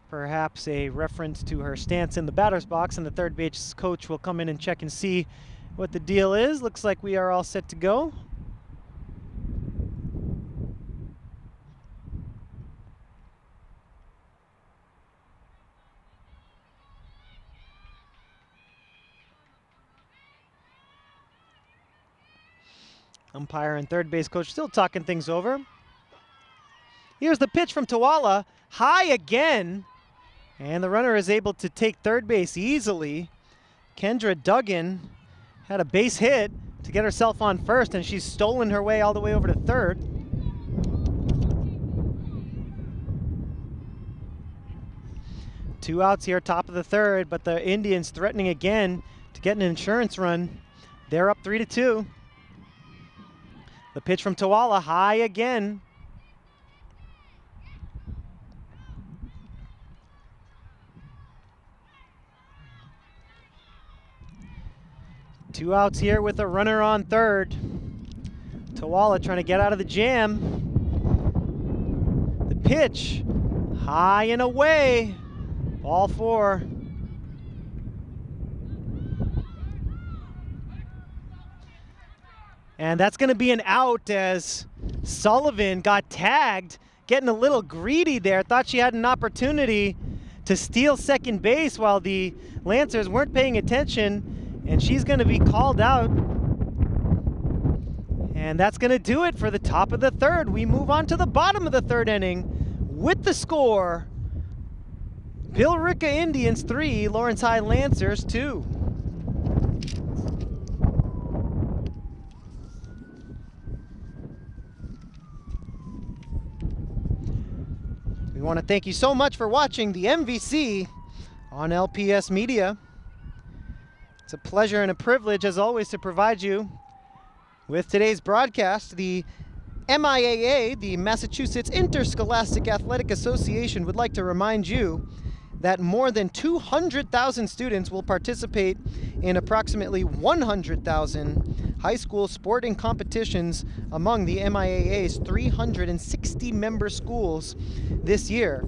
Perhaps a reference to her stance in the batter's box, and the third base coach will come in and check and see what the deal is. Looks like we are all set to go. Umpire and third base coach still talking things over. Here's the pitch from Tawala, high again, and the runner is able to take third base easily. Kendra Duggan had a base hit to get herself on first, and she's stolen her way all the way over to third. Two outs here, top of the third, but the Indians threatening again to get an insurance run. They're up 3-2. The pitch from Tawala, high again. Two outs here with a runner on third. Tawala trying to get out of the jam. The pitch, high and away. Ball 4. And that's going to be an out as Sullivan got tagged, getting a little greedy there. Thought she had an opportunity to steal second base while the Lancers weren't paying attention, and she's going to be called out. And that's going to do it for the top of the third. We move on to the bottom of the third inning with the score. Billerica Indians 3, Lawrence High Lancers 2. We want to thank you so much for watching the MVC on LPS Media. It's a pleasure and a privilege, as always, to provide you with today's broadcast. The MIAA, the Massachusetts Interscholastic Athletic Association, would like to remind you that more than 200,000 students will participate in approximately 100,000 high school sporting competitions among the MIAA's 360 member schools this year.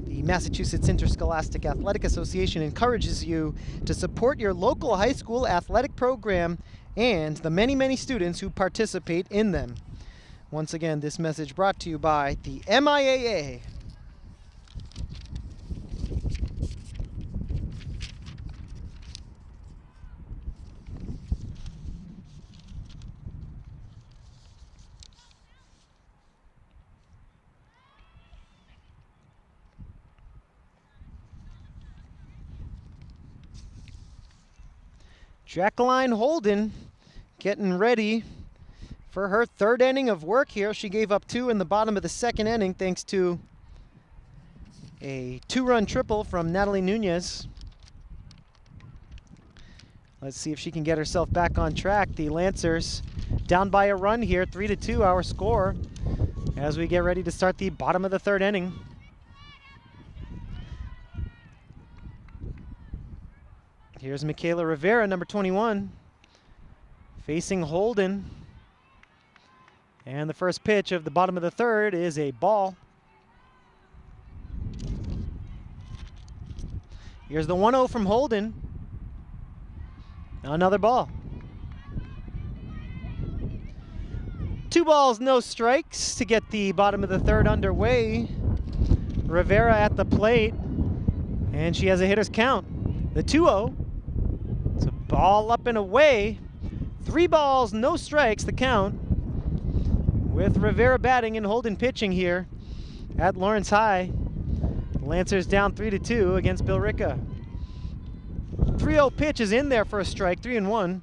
The Massachusetts Interscholastic Athletic Association encourages you to support your local high school athletic program and the many, many students who participate in them. Once again, this message brought to you by the MIAA. Jacqueline Holden getting ready for her third inning of work here. She gave up 2 in the bottom of the second inning thanks to a 2-run triple from Natalie Nunez. Let's see if she can get herself back on track. The Lancers down by a run here, 3-2 our score, as we get ready to start the bottom of the third inning. Here's Michaela Rivera, number 21, facing Holden. And the first pitch of the bottom of the third is a ball. Here's the 1-0 from Holden. Another ball. 2 balls, no strikes to get the bottom of the third underway. Rivera at the plate, and she has a hitter's count. The 2-0. It's a ball up and away. 3 balls, no strikes, the count. With Rivera batting and Holden pitching here at Lawrence High. Lancers down 3-2 against Billerica. 3-0 pitch is in there for a strike, 3-1.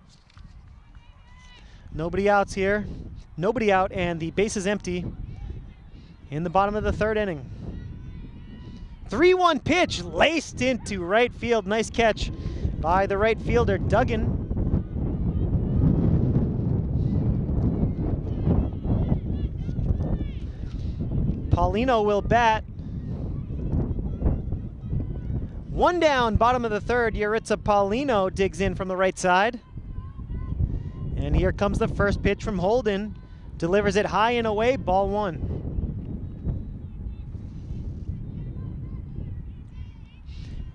Nobody outs here. Nobody out, and the base is empty in the bottom of the third inning. 3-1 pitch laced into right field. Nice catch by the right fielder, Duggan. Paulino will bat. 1 down, bottom of the third. Yaritza Paulino digs in from the right side. And here comes the first pitch from Holden. Delivers it high and away, ball 1.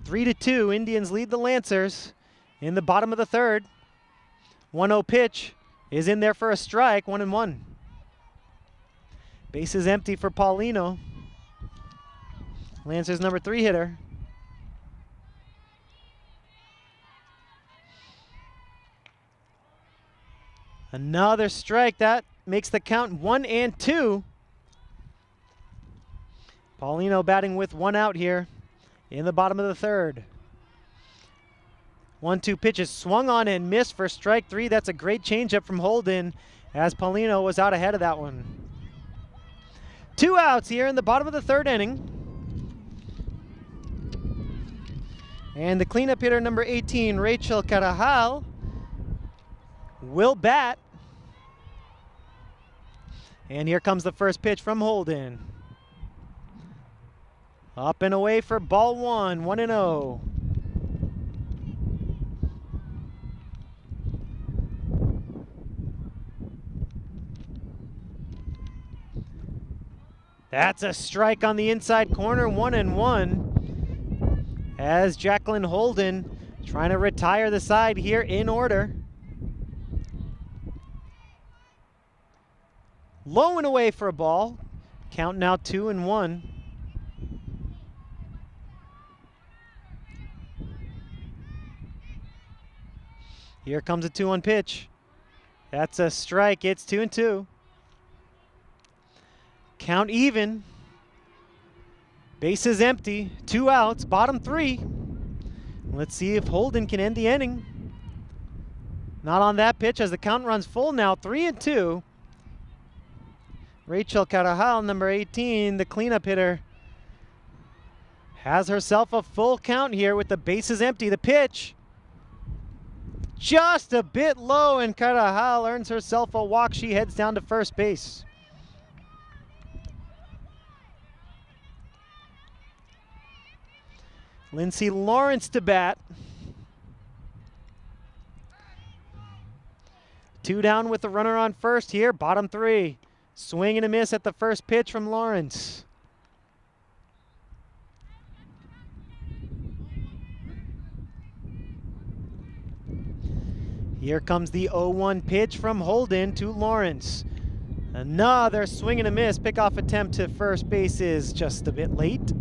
Three to 2, Indians lead the Lancers in the bottom of the third. 1-0 pitch is in there for a strike, 1-1. Base is empty for Paulino. Lancers number 3 hitter. Another strike. That makes the count 1-2. Paulino batting with 1 out here in the bottom of the third. 1-2 pitches swung on and missed for strike 3. That's a great changeup from Holden, as Paulino was out ahead of that one. 2 outs here in the bottom of the third inning. And the cleanup hitter, number 18, Rachel Carajal, will bat. And here comes the first pitch from Holden. Up and away for ball 1, 1-0. That's a strike on the inside corner, 1-1. As Jacqueline Holden trying to retire the side here in order. Low and away for a ball. Count now 2-1. Here comes a 2-1 pitch. That's a strike. It's 2-2. Count even. Bases empty. 2 outs. Bottom 3. Let's see if Holden can end the inning. Not on that pitch as the count runs full now. 3-2. Rachel Carajal, number 18, the cleanup hitter, has herself a full count here with the bases empty. The pitch just a bit low, and Carajal earns herself a walk. She heads down to first base. Lindsay Lawrence to bat. 2 down with the runner on first here, bottom 3. Swing and a miss at the first pitch from Lawrence. Here comes the 0-1 pitch from Holden to Lawrence. Another swing and a miss. Pickoff attempt to first base is just a bit late.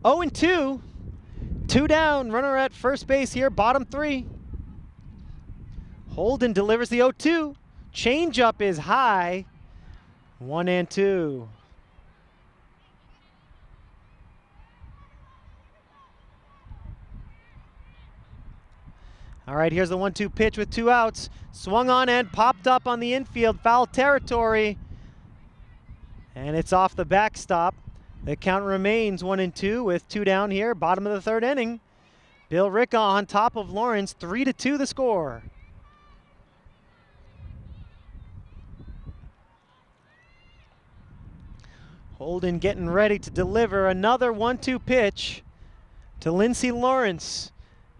0-2. 2 down. Runner at first base here, bottom 3. Holden delivers the 0-2. Changeup is high. 1-2. All right, here's the 1-2 pitch with 2 outs. Swung on and popped up on the infield, foul territory. And it's off the backstop. The count remains 1-2 with 2 down here, bottom of the 3rd inning. Billerica on top of Lawrence, 3-2 the score. Holden getting ready to deliver another 1-2 pitch to Lindsay Lawrence.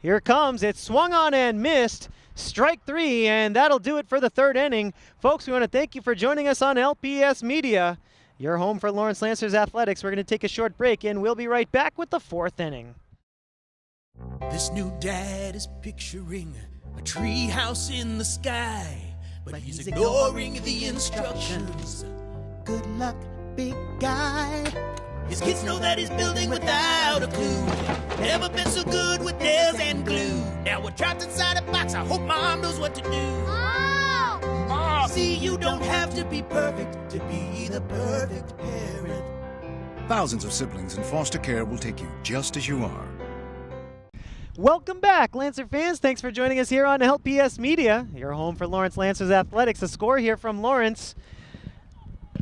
Here it comes. It's swung on and missed. Strike 3, and that'll do it for the 3rd inning. Folks, we want to thank you for joining us on LPS Media, your home for Lawrence Lancers Athletics. We're going to take a short break, and we'll be right back with the 4th inning. This new dad is picturing a tree house in the sky, but he's ignoring the instructions. Good luck, big guy. His kids know that he's building without a clue. Never been so good with nails and glue. Now we're trapped inside a box. I hope mom knows what to do. Mom! See, you don't have to be perfect to be the perfect parent. Thousands of siblings in foster care will take you just as you are. Welcome back, Lancer fans. Thanks for joining us here on LPS Media, your home for Lawrence Lancers Athletics. A score here from Lawrence.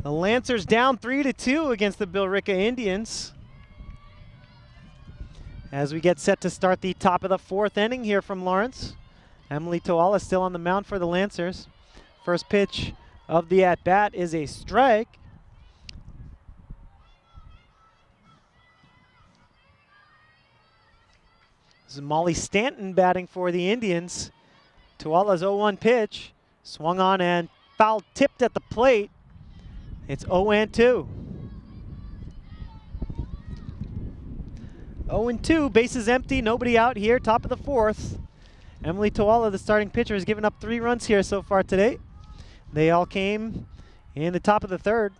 The Lancers down 3-2 against the Billerica Indians. As we get set to start the top of the 4th inning here from Lawrence. Emily Toala still on the mound for the Lancers. First pitch of the at-bat is a strike. This is Molly Stanton batting for the Indians. Toala's 0-1 pitch. Swung on and foul tipped at the plate. It's 0-2. 0-2, bases empty, nobody out here, top of the 4th. Emily Toala, the starting pitcher, has given up 3 runs here so far today. They all came in the top of the 3rd.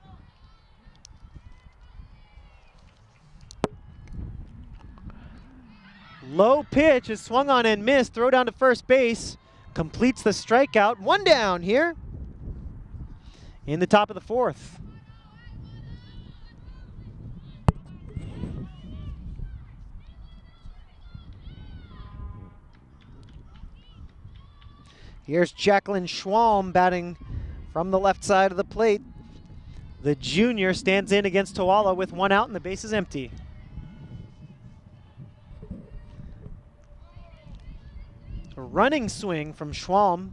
Low pitch is swung on and missed. Throw down to first base. Completes the strikeout. 1 down here in the top of the 4th. Here's Jacqueline Schwalm batting from the left side of the plate. The junior stands in against Toala with 1 out and the base is empty. A running swing from Schwalm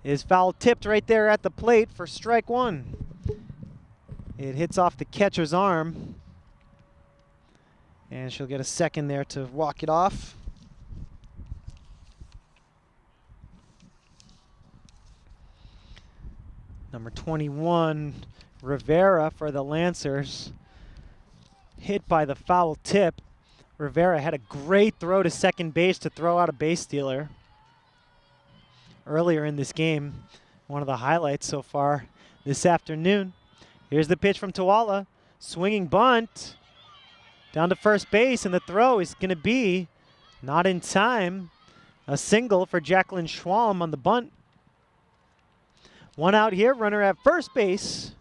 is foul tipped right there at the plate for strike 1. It hits off the catcher's arm. And she'll get a second there to walk it off. Number 21, Rivera for the Lancers. Hit by the foul tip. Rivera had a great throw to second base to throw out a base stealer earlier in this game. One of the highlights so far this afternoon. Here's the pitch from Tuala. Swinging bunt down to first base, and the throw is going to be not in time. A single for Jacqueline Schwalm on the bunt. One out here, runner at first base.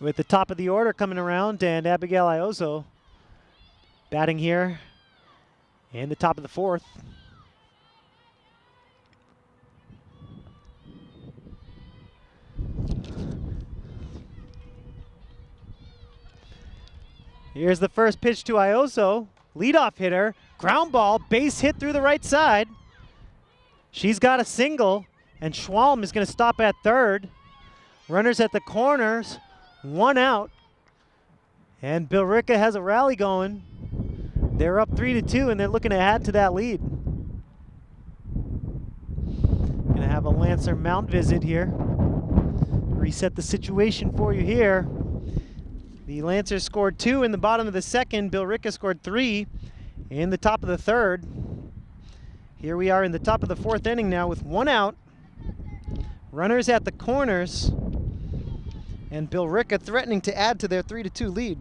With the top of the order coming around, and Abigail Iozo batting here in the top of the fourth. Here's the first pitch to Iozo. Leadoff hitter, ground ball, base hit through the right side. She's got a single, and Schwalm is going to stop at third. Runners at the corners, one out. And Billerica has a rally going. They're up 3-2, and they're looking to add to that lead. Gonna have a Lancer mount visit here. Reset the situation for you here. The Lancers scored 2 in the bottom of the second. Billerica scored 3 in the top of the third. Here we are in the top of the fourth inning now with one out. Runners at the corners. And Billerica threatening to add to their 3-2 lead.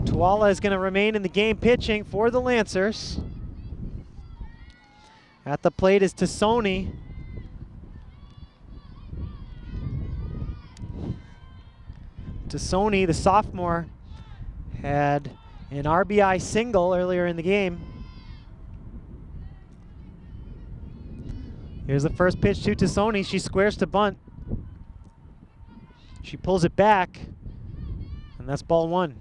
Tuala is going to remain in the game pitching for the Lancers. At the plate is Tassoni. Tassoni, the sophomore, had an RBI single earlier in the game. Here's the first pitch to Tassoni. She squares to bunt. She pulls it back, and that's ball one.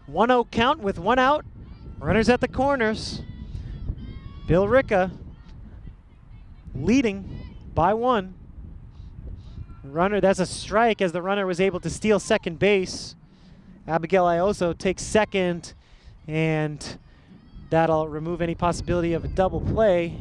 One-0 count with one out. Runners at the corners. Billerica leading by one. Runner, that's a strike as the runner was able to steal second base. Abigail Iozo takes second, and that'll remove any possibility of a double play.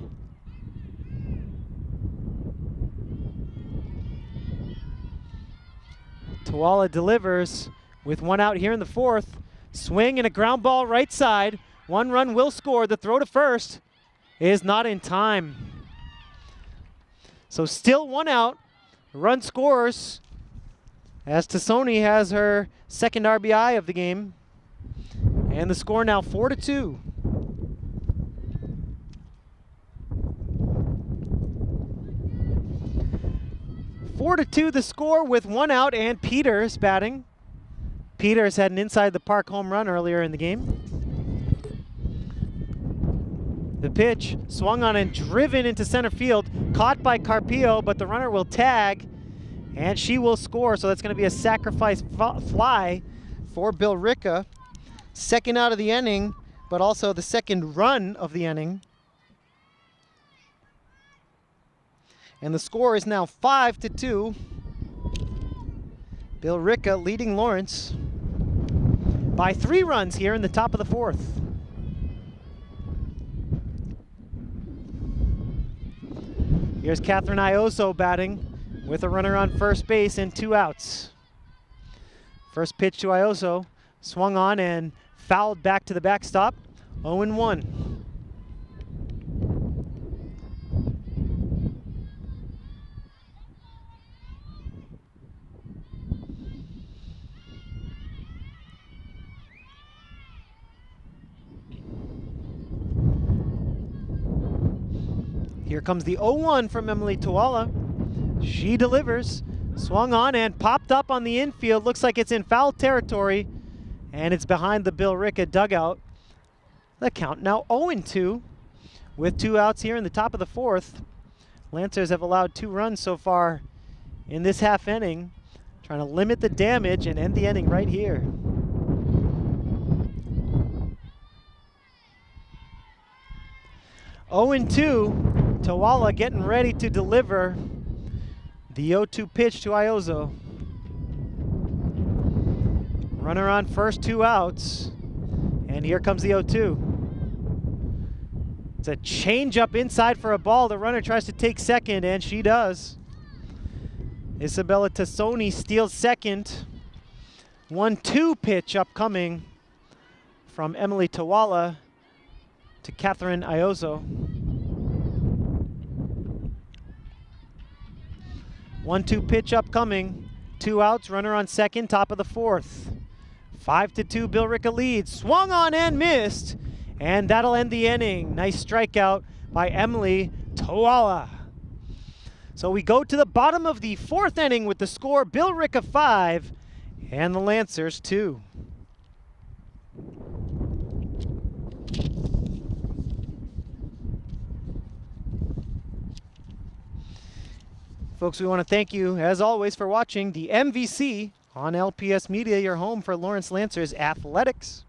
Tuala delivers with one out here in the fourth. Swing and a ground ball right side. One run will score. The throw to first is not in time. So still one out. Run scores as Tassoni has her second RBI of the game. And the score now 4-2. The score with one out, and Peters batting. Peters had an inside the park home run earlier in the game. The pitch swung on and driven into center field, caught by Carpio, but the runner will tag, and she will score. So that's going to be a sacrifice fly for Billerica. Second out of the inning, but also the second run of the inning. And the score is now 5-2. Billerica leading Lawrence by 3 runs here in the top of the fourth. Here's Catherine Iozo batting with a runner on first base and 2 outs. First pitch to Iozo, swung on and fouled back to the backstop, 0-1. Here comes the 0-1 from Emily Tuala. She delivers, swung on and popped up on the infield. Looks like it's in foul territory, and it's behind the Billerica dugout. The count now 0-2 with 2 outs here in the top of the fourth. Lancers have allowed 2 runs so far in this half inning, trying to limit the damage and end the inning right here. Oh and 2 Tawala getting ready to deliver the 0-2 pitch to Iozo. Runner on first, 2 outs. And here comes the 0-2. It's a changeup inside for a ball. The runner tries to take second, and she does. Isabella Tassoni steals second. 1-2 pitch upcoming from Emily Tawala to Catherine Iozo. 1-2 pitch upcoming. 2 outs, runner on second, top of the 4th. 5-2, Billerica leads. Swung on and missed. And that'll end the inning. Nice strikeout by Emily Tawala. So we go to the bottom of the 4th inning with the score Billerica 5 and the Lancers 2. Folks, we want to thank you, as always, for watching the MVC on LPS Media, your home for Lawrence Lancers athletics.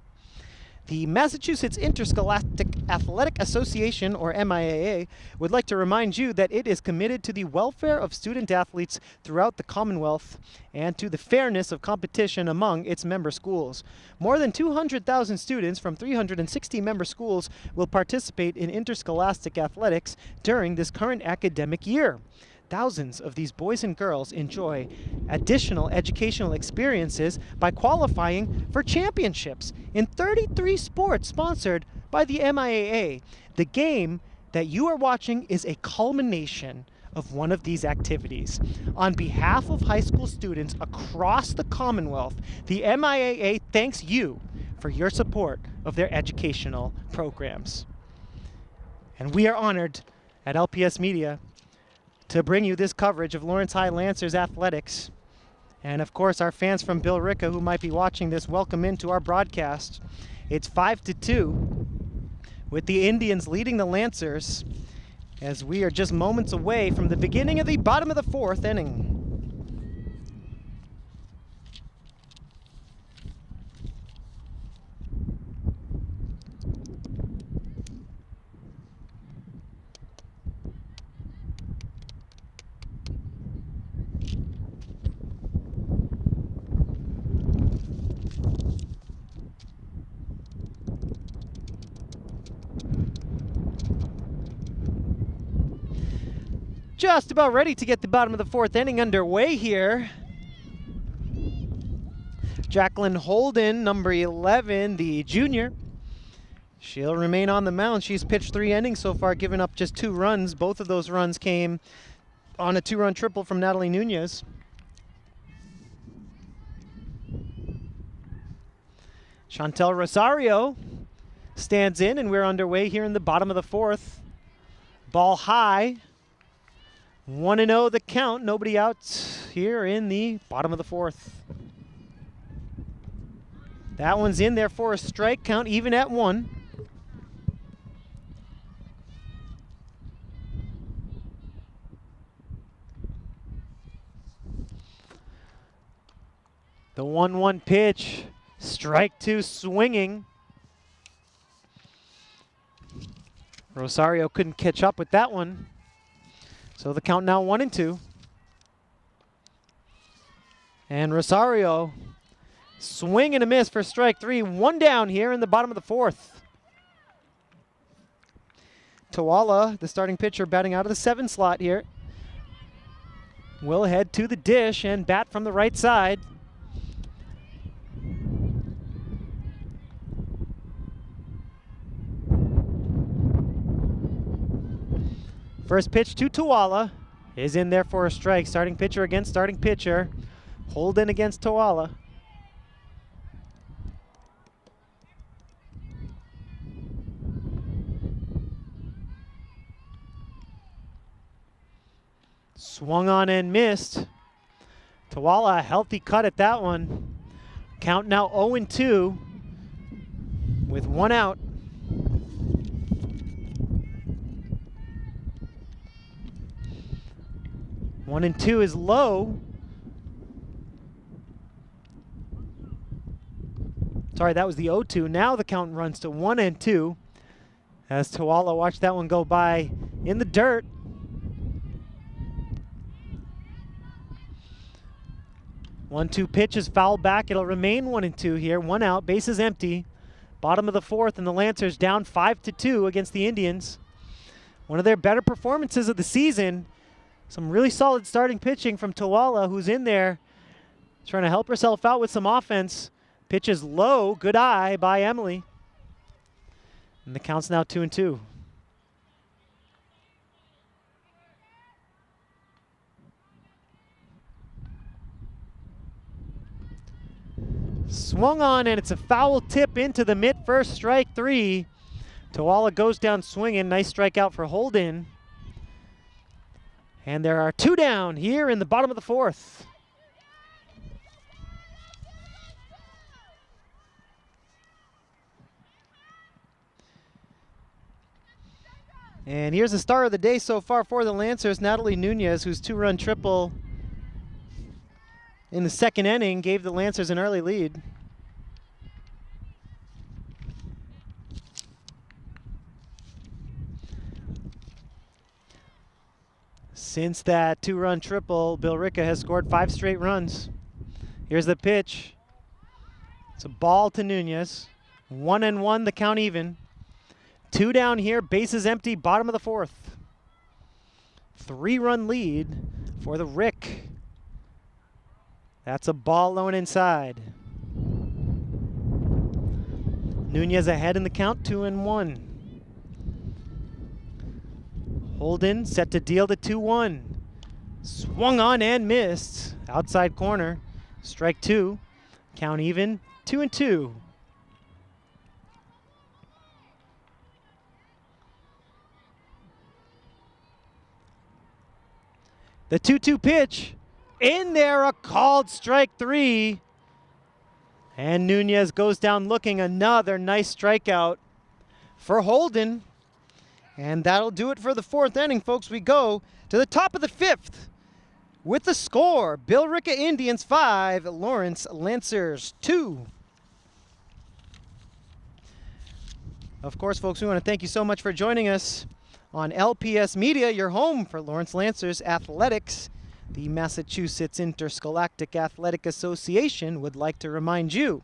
The Massachusetts Interscholastic Athletic Association, or MIAA, would like to remind you that it is committed to the welfare of student athletes throughout the Commonwealth and to the fairness of competition among its member schools. More than 200,000 students from 360 member schools will participate in interscholastic athletics during this current academic year. Thousands of these boys and girls enjoy additional educational experiences by qualifying for championships in 33 sports sponsored by the MIAA. The game that you are watching is a culmination of one of these activities. On behalf of high school students across the Commonwealth, the MIAA thanks you for your support of their educational programs. And we are honored at LPS Media to bring you this coverage of Lawrence High Lancers athletics. And of course, our fans from Billerica who might be watching this, welcome into our broadcast. It's 5-2 with the Indians leading the Lancers as we are just moments away from the beginning of the bottom of the 4th inning. Just about ready to get the bottom of the 4th inning underway here. Jacqueline Holden, number 11, the junior. She'll remain on the mound. She's pitched 3 innings so far, giving up just 2 runs. Both of those runs came on a 2-run triple from Natalie Nunez. Chantel Rosario stands in, and we're underway here in the bottom of the 4th. Ball high. 1-0 the count, nobody out here in the bottom of the 4th. That one's in there for a strike, count even at 1. The 1-1 pitch, strike 2 swinging. Rosario couldn't catch up with that one. So the count now 1-2. And Rosario, swing and a miss for strike 3. 1 down here in the bottom of the 4th. Tawala, the starting pitcher, batting out of the 7 slot here, will head to the dish and bat from the right side. First pitch to Tawala is in there for a strike. Starting pitcher against starting pitcher. Holden against Tawala. Swung on and missed. Tawala, a healthy cut at that one. Count now 0-2 with 1 out. 1-2 is low. Sorry, that was the 0-2. Now the count runs to 1-2 as Tawala watched that one go by in the dirt. One-two pitch is fouled back. It'll remain 1-2 here. One out, bases empty. Bottom of the fourth, and the Lancers down 5-2 against the Indians. One of their better performances of the season. Some really solid starting pitching from Tawala, who's in there trying to help herself out with some offense. Pitch is low, good eye by Emily. And the count's now 2-2. Swung on, and it's a foul tip into the mitt, first strike 3. Tawala goes down swinging. Nice strikeout for Holden. And there are 2 down here in the bottom of the fourth. And here's the star of the day so far for the Lancers, Natalie Nunez, whose 2-run triple in the second inning gave the Lancers an early lead. Since that 2-run triple, Billerica has scored 5 straight runs. Here's the pitch. It's a ball to Nunez. 1-1, the count even. 2 down here, bases empty, bottom of the fourth. 3-run lead for the Rick. That's a ball low and inside. Nunez ahead in the count, 2-1. Holden set to deal to 2-1. Swung on and missed. Outside corner. Strike 2. Count even, 2-2. The 2-2 pitch. In there, a called strike 3. And Nunez goes down looking. Another nice strikeout for Holden. And that'll do it for the 4th inning, folks. We go to the top of the 5th with the score. Billerica Indians 5, Lawrence Lancers 2. Of course, folks, we want to thank you so much for joining us on LPS Media, your home for Lawrence Lancers Athletics. The Massachusetts Interscholastic Athletic Association would like to remind you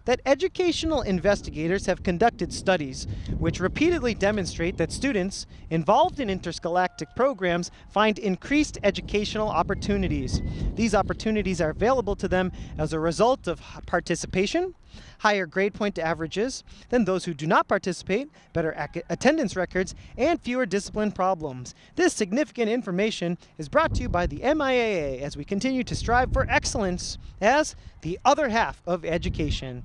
that educational investigators have conducted studies which repeatedly demonstrate that students involved in interscholastic programs find increased educational opportunities. These opportunities are available to them as a result of participation, higher grade point averages than those who do not participate, better attendance records, and fewer discipline problems. This significant information is brought to you by the MIAA as we continue to strive for excellence as the other half of education.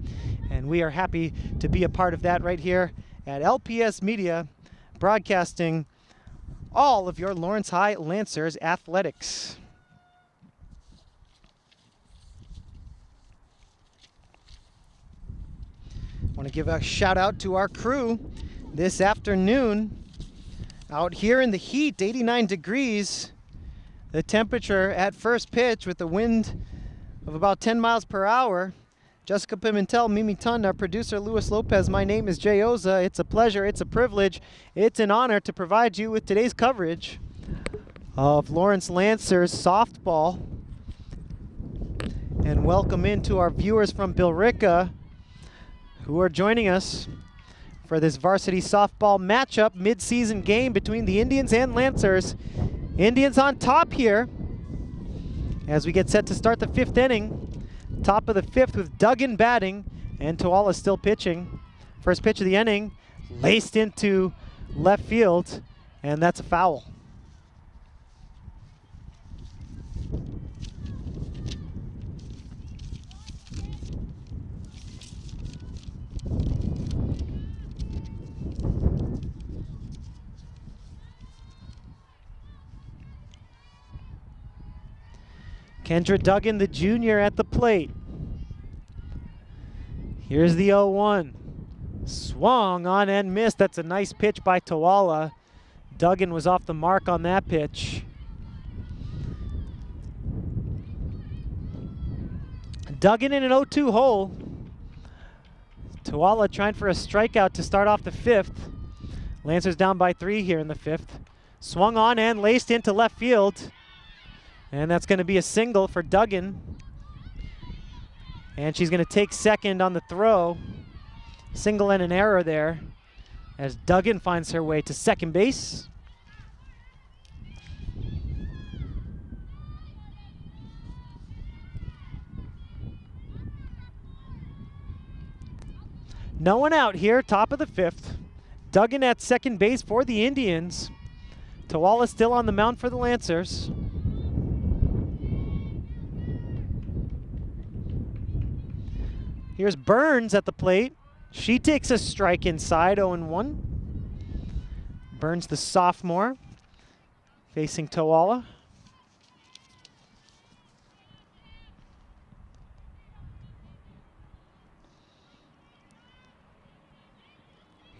And we are happy to be a part of that right here at LPS Media, broadcasting all of your Lawrence High Lancers athletics. I want to give a shout out to our crew this afternoon out here in the heat, 89 degrees. The temperature at first pitch with the wind of about 10 miles per hour. Jessica Pimentel, Mimi Tun, our producer Luis Lopez. My name is Jay Oza. It's a pleasure, it's a privilege, it's an honor to provide you with today's coverage of Lawrence Lancers softball. And welcome into our viewers from Billerica who are joining us for this varsity softball matchup, mid-season game between the Indians and Lancers. Indians on top here as we get set to start the 5th inning. Top of the 5th with Duggan batting and Tawala still pitching. First pitch of the inning, laced into left field, and that's a foul. Kendra Duggan, the junior, at the plate. Here's the 0-1. Swung on and missed. That's a nice pitch by Tawala. Duggan was off the mark on that pitch. Duggan in an 0-2 hole. Tawala trying for a strikeout to start off the 5th. Lancers down by 3 here in the 5th. Swung on and laced into left field. And that's going to be a single for Duggan. And she's going to take second on the throw. Single and an error there as Duggan finds her way to second base. No one out here, top of the fifth. Duggan at second base for the Indians. Tawala still on the mound for the Lancers. Here's Burns at the plate. She takes a strike inside, 0-1. Burns, the sophomore, facing Tawala.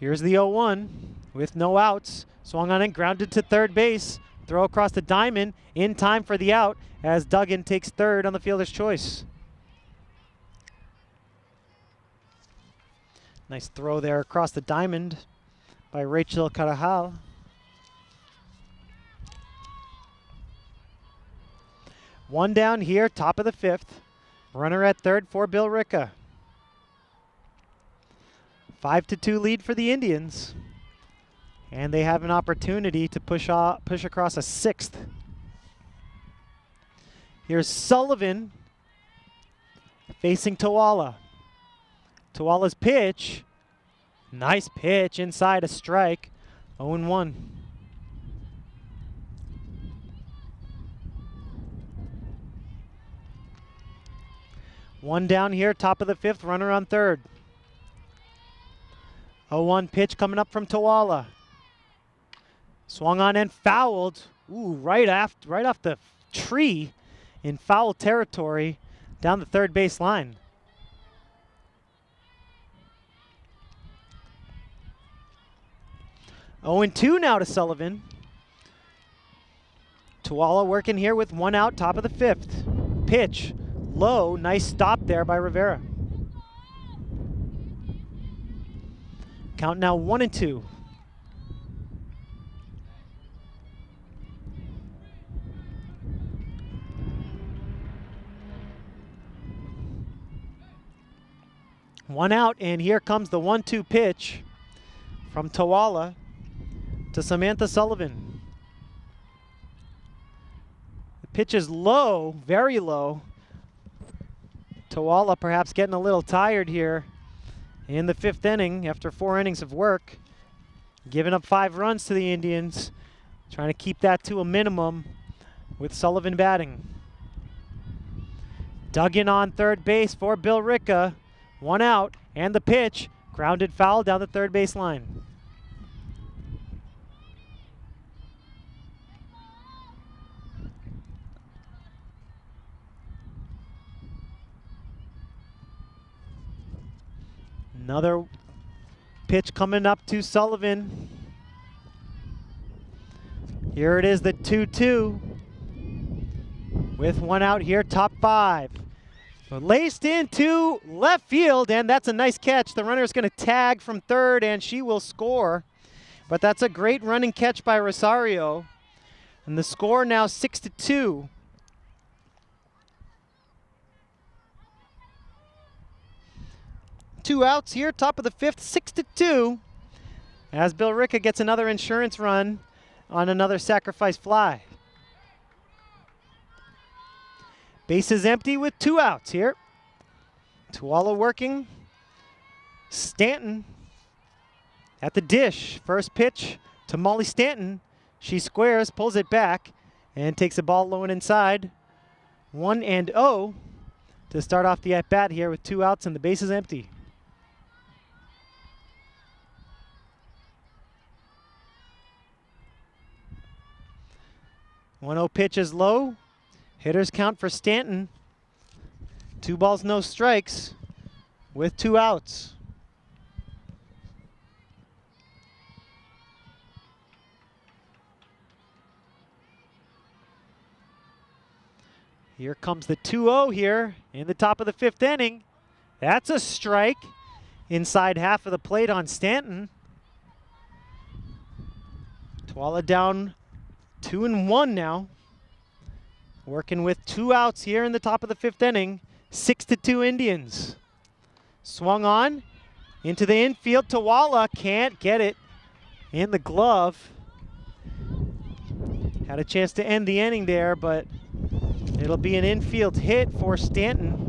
Here's the 0-1 with no outs. Swung on and grounded to third base. Throw across the diamond in time for the out as Duggan takes third on the fielder's choice. Nice throw there across the diamond by Rachel Carajal. One down here, top of the fifth. Runner at third for Billerica. 5-2 lead for the Indians. And they have an opportunity to push across a sixth. Here's Sullivan facing Tawala. Tawala's pitch. Nice pitch inside, a strike. 0-1. One down here, top of the fifth, runner on third. 0-1 pitch coming up from Tawala. Swung on and fouled. Ooh, right off the tree in foul territory down the third base line. Oh, 2 now to Sullivan. Tawala working here with one out, top of the fifth. Pitch, low, nice stop there by Rivera. Count now 1-2. One out, and here comes the 1-2 pitch from Tawala to Samantha Sullivan. The pitch is low, very low. Tawala perhaps getting a little tired here in the fifth inning after 4 innings of work. Giving up 5 runs to the Indians. Trying to keep that to a minimum with Sullivan batting. Duggan on third base for Billerica. One out, and the pitch. Grounded foul down the third base line. Another pitch coming up to Sullivan. Here it is, the 2-2. With one out here, top 5. Laced into left field, and that's a nice catch. The runner is going to tag from third, and she will score. But that's a great running catch by Rosario. And the score now 6-2. Two outs here, top of the fifth, 6-2. As Billerica gets another insurance run on another sacrifice fly. Base is empty with 2 outs here. Tawala working. Stanton at the dish. First pitch to Molly Stanton. She squares, pulls it back, and takes the ball low and inside. 1-0 to start off the at-bat here with 2 outs and the base is empty. 1-0 pitch is low. Hitters count for Stanton. 2 balls, no strikes with 2 outs. Here comes the 2-0 here in the top of the 5th inning. That's a strike inside half of the plate on Stanton. Tawala down 2-1 now. Working with 2 outs here in the top of the 5th inning. 6-2 Indians. Swung on into the infield. Tawala can't get it in the glove. Had a chance to end the inning there, but it'll be an infield hit for Stanton.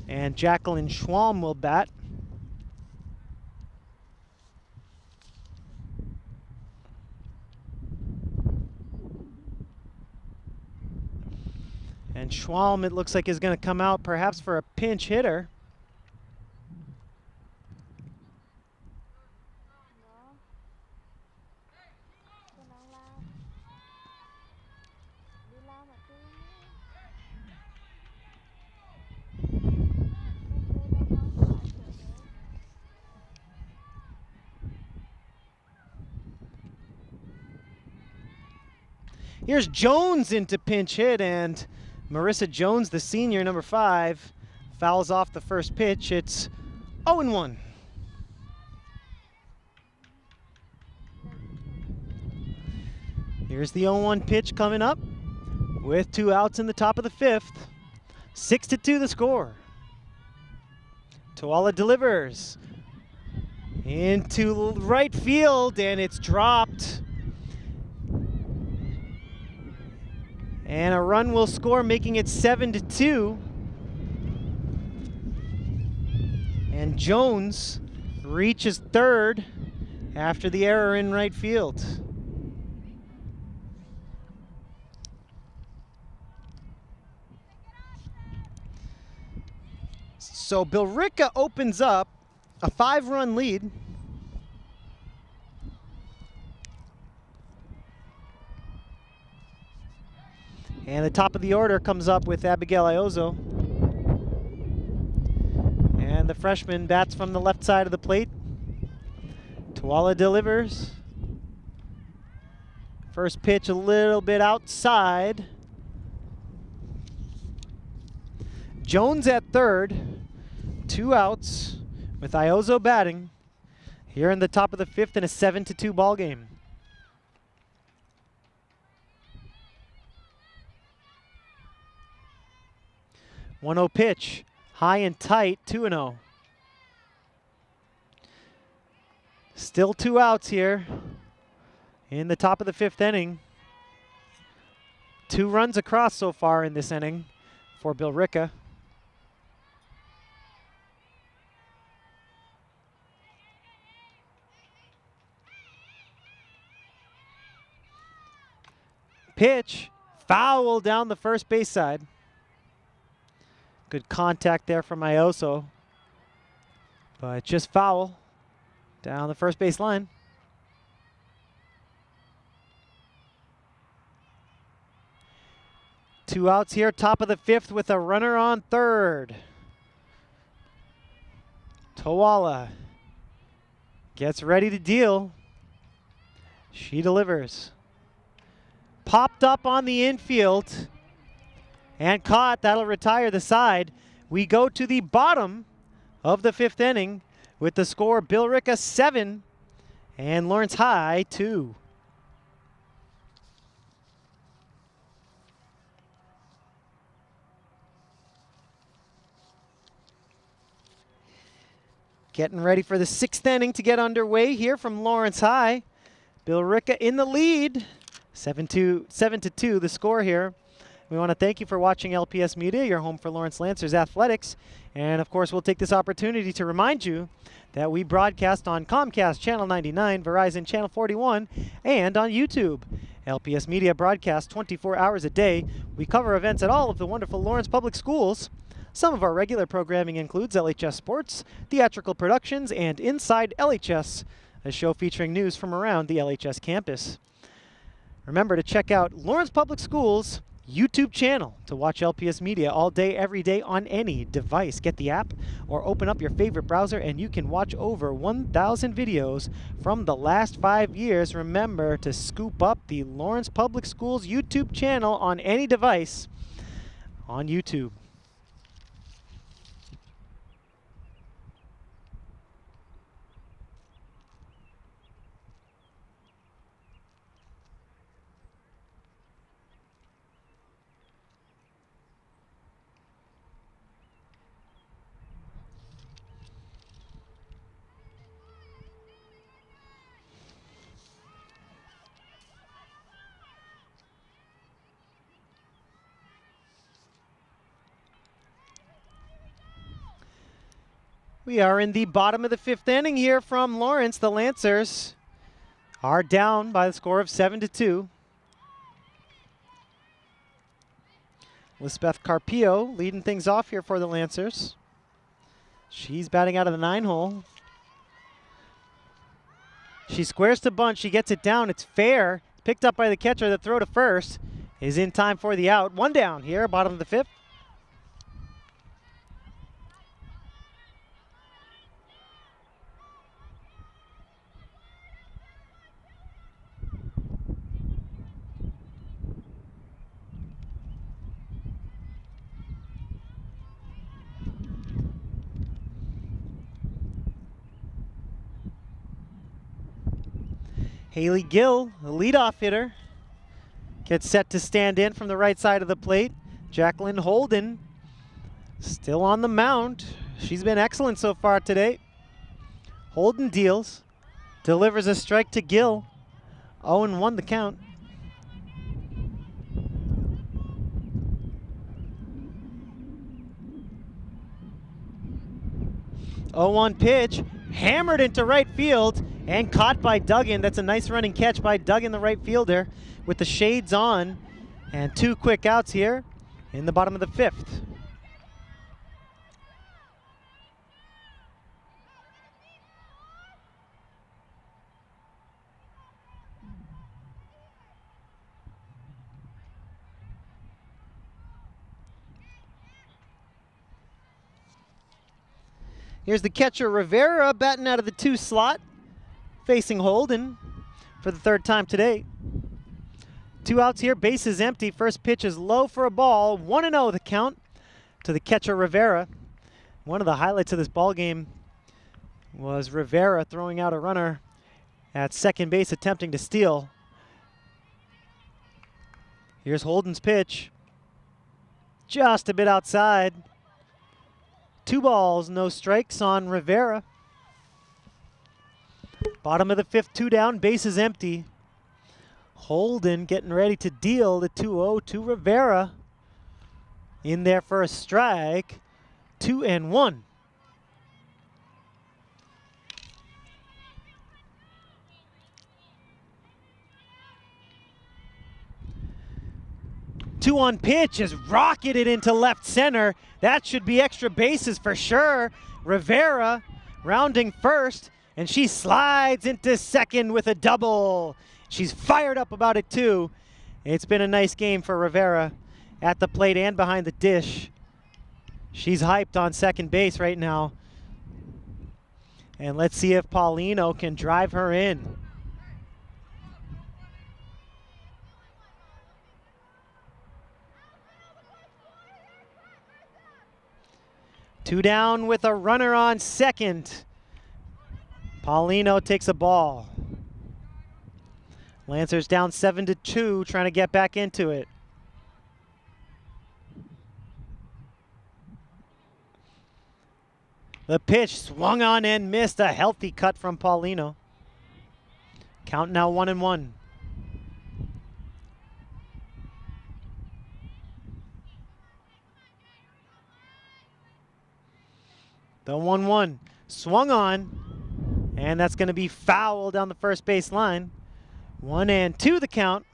And Jacqueline Schwalm will bat. And Schwalm, it looks like, is going to come out perhaps for a pinch hitter. Here's Jones into pinch hit, and Marissa Jones, the senior, number 5, fouls off the first pitch. It's 0-1. Here's the 0-1 pitch coming up with 2 outs in the top of the 5th. 6-2 the score. Tawala delivers into right field, and it's dropped. And a run will score, making it 7-2. And Jones reaches third after the error in right field. So Billerica opens up a 5-run lead. And the top of the order comes up with Abigail Iozo. And the freshman bats from the left side of the plate. Tawala delivers. First pitch a little bit outside. Jones at third. 2 outs with Iozo batting here in the top of the 5th in a 7-2 ball game. One-0 pitch, high and tight, 2-0. Still 2 outs here in the top of the 5th inning. 2 runs across so far in this inning for Billerica. Pitch, foul down the first base side. Good contact there from Iozo, but just foul down the first base line. Two outs here, top of the 5th with a runner on third. Tawala gets ready to deal. She delivers. Popped up on the infield and caught. That'll retire the side. We go to the bottom of the 5th inning with the score Billerica 7 and Lawrence High 2. Getting ready for the 6th inning to get underway here from Lawrence High. Billerica in the lead. 7-2 the score here. We want to thank you for watching LPS Media, your home for Lawrence Lancers Athletics. And of course, we'll take this opportunity to remind you that we broadcast on Comcast Channel 99, Verizon Channel 41, and on YouTube. LPS Media broadcasts 24 hours a day. We cover events at all of the wonderful Lawrence Public Schools. Some of our regular programming includes LHS Sports, theatrical productions, and Inside LHS, a show featuring news from around the LHS campus. Remember to check out Lawrence Public Schools' YouTube channel to watch LPS Media all day, every day on any device. Get the app or open up your favorite browser and you can watch over 1,000 videos from the last 5 years. Remember to scoop up the Lawrence Public Schools YouTube channel on any device on YouTube. We are in the bottom of the 5th inning here from Lawrence. The Lancers are down by the score of 7-2. Lisbeth Carpio leading things off here for the Lancers. She's batting out of the 9-hole. She squares to bunt. She gets it down. It's fair. Picked up by the catcher. The throw to first is in time for the out. 1 down here, bottom of the 5th. Haley Gill, the leadoff hitter, gets set to stand in from the right side of the plate. Jacqueline Holden still on the mound. She's been excellent so far today. Holden deals, delivers a strike to Gill. 0-1 the count. Oh, 1 pitch, hammered into right field and caught by Duggan. That's a nice running catch by Duggan, the right fielder, with the shades on. And 2 quick outs here in the bottom of the 5th. Here's the catcher, Rivera, batting out of the 2 slot, facing Holden for the 3rd time today. 2 outs here, bases empty. First pitch is low for a ball. 1-0 the count to the catcher, Rivera. One of the highlights of this ball game was Rivera throwing out a runner at second base, attempting to steal. Here's Holden's pitch. Just a bit outside. 2 balls, no strikes on Rivera. Bottom of the 5th, 2 down, bases empty. Holden getting ready to deal the 2-0 to Rivera. In there for a strike. 2-1. Two-on pitch is rocketed into left center. That should be extra bases for sure. Rivera rounding first, and she slides into second with a double. She's fired up about it too. It's been a nice game for Rivera at the plate and behind the dish. She's hyped on second base right now. And let's see if Paulino can drive her in. Two down with a runner on second. Paulino takes a ball. Lancers down 7-2, trying to get back into it. The pitch swung on and missed. A healthy cut from Paulino. Count now 1-1. The 1-1 swung on, and that's going to be foul down the first base line. 1-2 the count.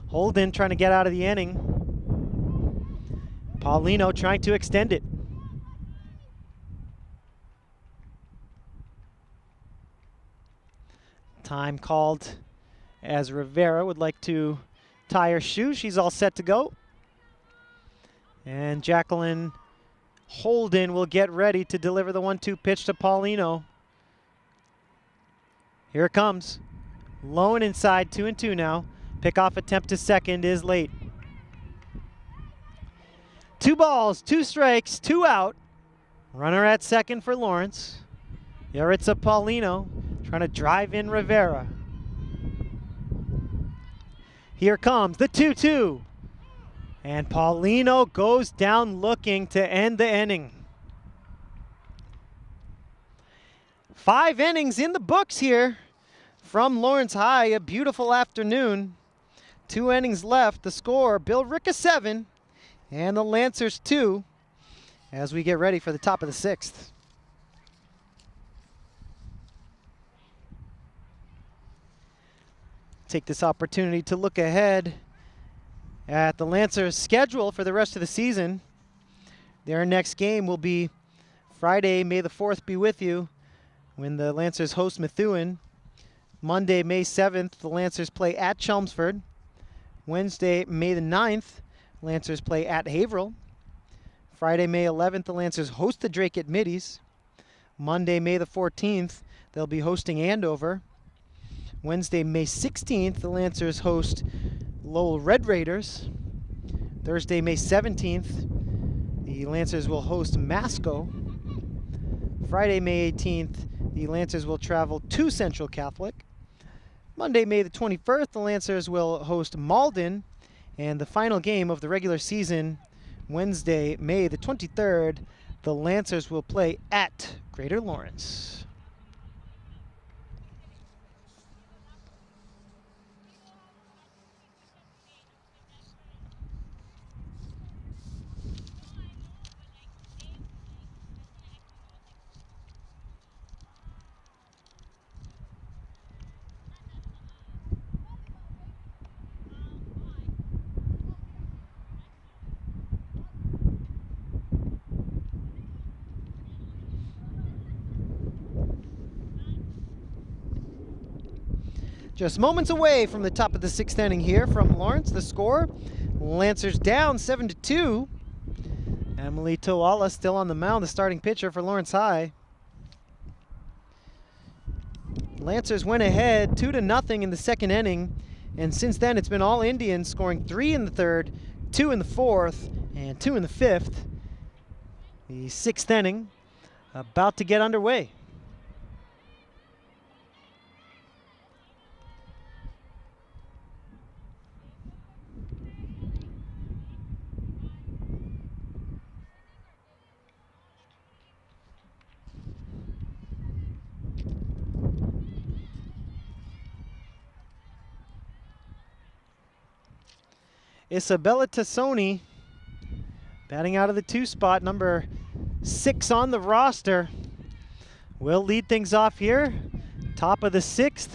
Holden trying to get out of the inning. Paulino trying to extend it. Time called as Rivera would like to tie her shoe. She's all set to go. And Jacqueline Holden will get ready to deliver the 1-2 pitch to Paulino. Here it comes. Low and inside, 2-2 now. Pickoff attempt to second is late. 2 balls, 2 strikes, 2 out. Runner at second for Lawrence. Yaritza Paulino trying to drive in Rivera. Here comes the 2-2. And Paulino goes down looking to end the inning. 5 innings in the books here from Lawrence High. A beautiful afternoon. 2 innings left. The score, Billerica 7 and the Lancers 2 as we get ready for the top of the 6th. take this opportunity to look ahead at the Lancers' schedule for the rest of the season. Their next game will be Friday, May the 4th be with you, when the Lancers host Methuen. Monday, May 7th, the Lancers play at Chelmsford. Wednesday, May the 9th, Lancers play at Haverhill. Friday, May 11th, the Lancers host the Drake at Middies. Monday, May the 14th, they'll be hosting Andover. Wednesday, May 16th, the Lancers host Lowell Red Raiders. Thursday, May 17th, the Lancers will host Masco. Friday, May 18th, the Lancers will travel to Central Catholic. Monday, May the 21st, the Lancers will host Malden. And the final game of the regular season, Wednesday, May the 23rd, the Lancers will play at Greater Lawrence. Just moments away from the top of the 6th inning here from Lawrence. The score, Lancers down 7-2. Emily Toala still on the mound, the starting pitcher for Lawrence High. Lancers went ahead 2-0 in the 2nd inning, and since then it's been all Indians, scoring 3 in the 3rd, 2 in the 4th, and 2 in the 5th. The 6th inning about to get underway. Isabella Tassoni batting out of the 2 spot, number 6 on the roster. Will lead things off here. Top of the 6th,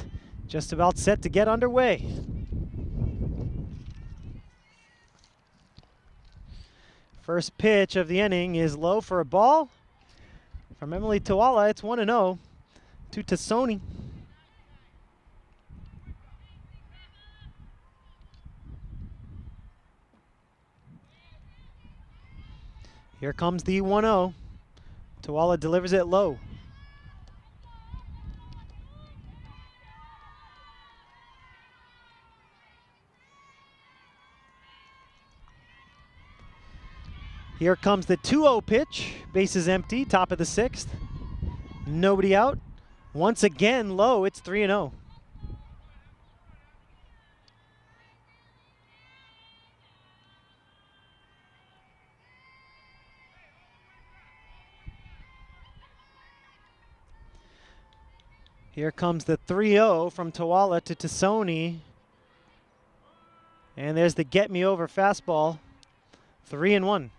just about set to get underway. First pitch of the inning is low for a ball. From Emily Toala, it's 1-0 to Tassoni. Here comes the 1-0. Toala delivers it low. Here comes the 2-0 pitch. Bases empty, top of the 6th. Nobody out. Once again low, it's 3-0. Here comes the 3-0 from Toala to Tassoni. And there's the get me over fastball. 3-1.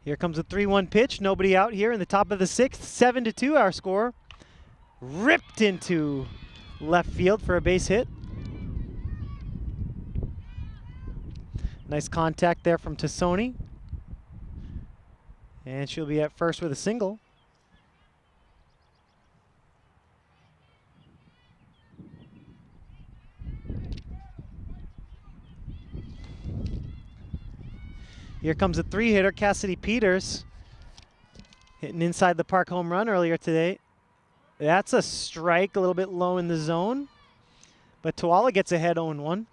Here comes a 3-1 pitch. Nobody out here in the top of the 6th. 7-2 our score. Ripped into left field for a base hit. Nice contact there from Tassoni. And she'll be at first with a single. Here comes a 3-hitter, Cassidy Peters. Hitting inside the park home run earlier today. That's a strike, a little bit low in the zone. But Toala gets ahead 0-1.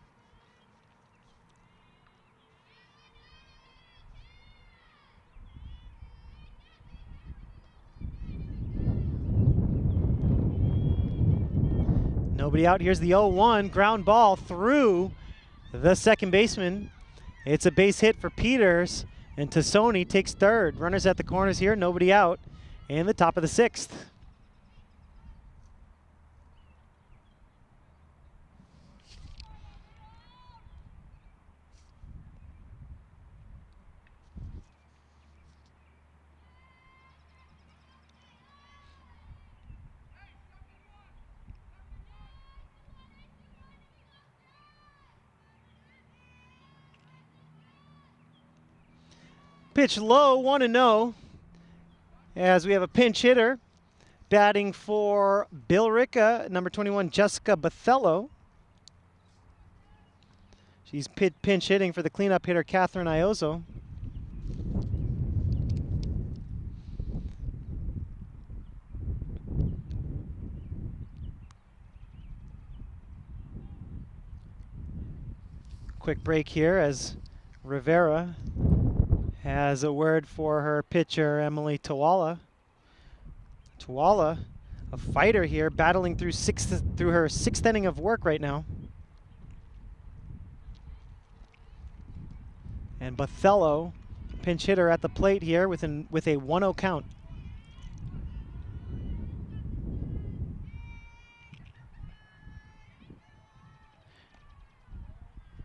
Nobody out. Here's the 0-1. Ground ball through the second baseman. It's a base hit for Peters, and Tassoni takes third. Runners at the corners here, nobody out. And the top of the 6th. Pitch low, 1-0. As we have a pinch hitter batting for Billerica, number 21, Jessica Bathello. She's pinch hitting for the cleanup hitter, Catherine Iozo. Quick break here as Rivera has a word for her pitcher, Emily Tawala. Tawala, a fighter here, battling through her sixth inning of work right now. And Bathello, pinch hitter at the plate here with a 1-0 count.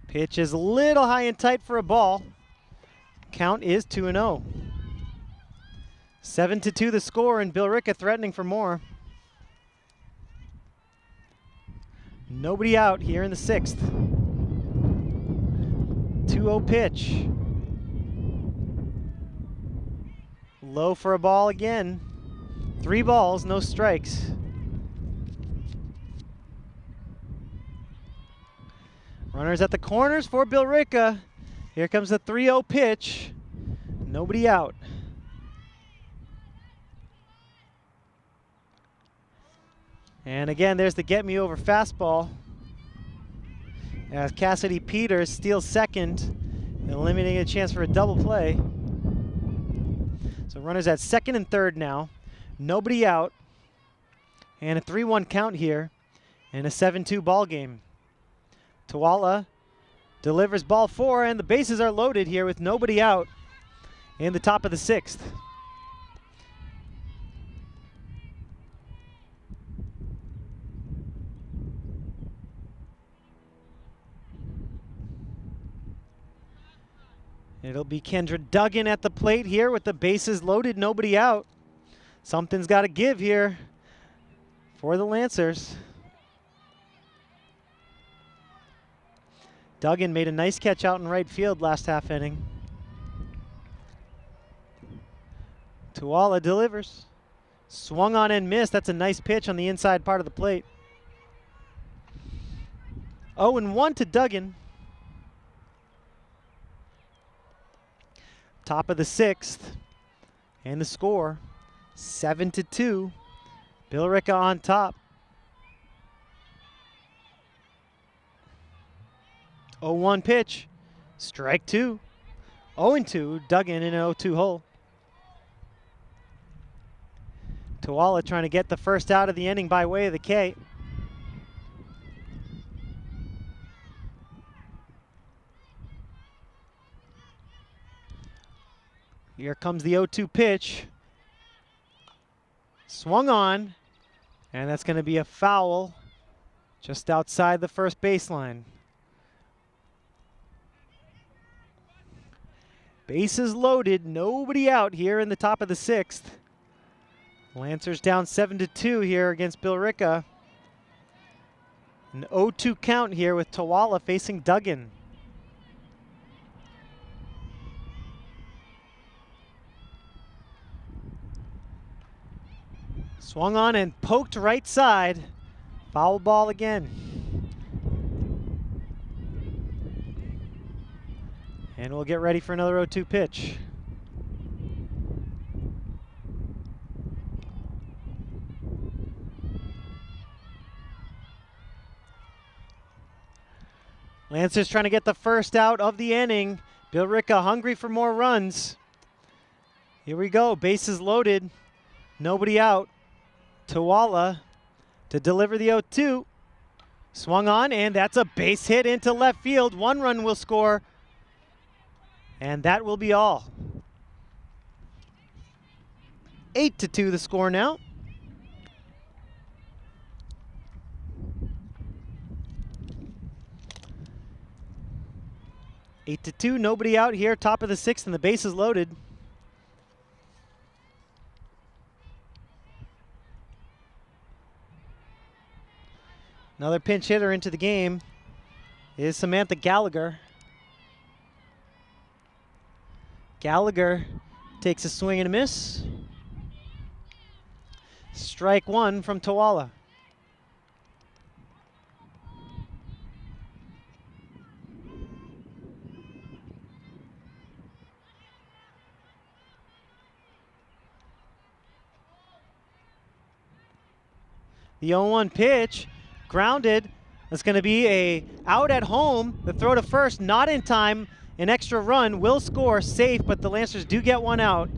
Pitch is a little high and tight for a ball. Count is 2-0. 7-2 the score, and Billerica threatening for more. Nobody out here in the sixth. 2-0 pitch. Low for a ball again. 3 balls, no strikes. Runners at the corners for Billerica. Here comes the 3-0 pitch. Nobody out. And again, there's the get me over fastball. As Cassidy Peters steals second, eliminating a chance for a double play. So runners at second and third now. Nobody out. And a 3-1 count here in a 7-2 ball game. Tawala delivers ball 4, and the bases are loaded here with nobody out in the top of the sixth. It'll be Kendra Duggan at the plate here with the bases loaded, nobody out. Something's got to give here for the Lancers. Duggan made a nice catch out in right field last half inning. Tawala delivers. Swung on and missed. That's a nice pitch on the inside part of the plate. 0-1 to Duggan. Top of the sixth. And the score, 7-2. Billerica on top. 0-1 pitch, strike 2. 0-2, Duggan in an 0-2 hole. Tawala trying to get the first out of the inning by way of the K. Here comes the 0-2 pitch. Swung on, and that's going to be a foul just outside the first baseline. Bases loaded, nobody out here in the top of the sixth. Lancers down 7-2 here against Billerica. An 0-2 count here with Tawala facing Duggan. Swung on and poked right side. Foul ball again. And we'll get ready for another 0-2 pitch. Lancers trying to get the first out of the inning. Billerica hungry for more runs. Here we go, bases loaded. Nobody out. Tawala to deliver the 0-2. Swung on, and that's a base hit into left field. 1 run will score. And that will be all. 8-2 the score now. Eight to 2, nobody out here, top of the sixth, and the bases loaded. Another pinch hitter into the game is Samantha Gallagher. Gallagher takes a swing and a miss. Strike one from Tawala. The 0-1 pitch, grounded. That's going to be a out at home. The throw to first, not in time. An extra run will score, safe, but the Lancers do get one out.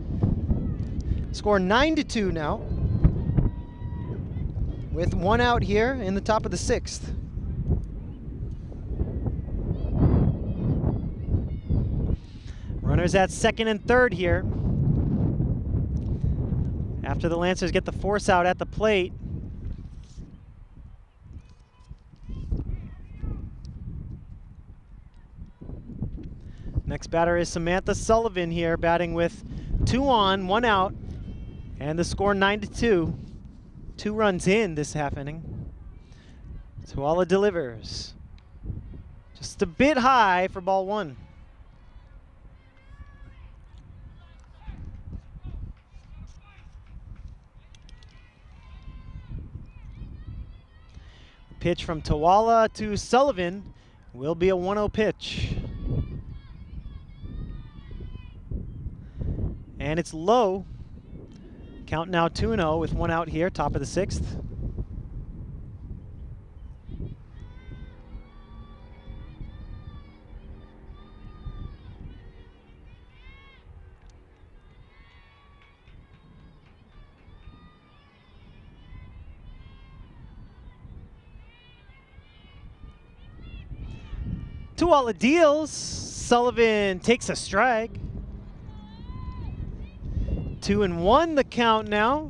Score 9-2 now, with one out here in the top of the sixth. Runners at second and third here. After the Lancers get the force out at the plate. Next batter is Samantha Sullivan here, batting with 2 on, 1 out, and the score 9-2. 2 runs in this half inning. Tawala delivers. Just a bit high for ball 1. Pitch from Tawala to Sullivan will be a 1-0 pitch. And it's low. Count now 2-0 with 1 out here, top of the sixth. Tawala deals. Sullivan takes a strike. 2-1 the count now.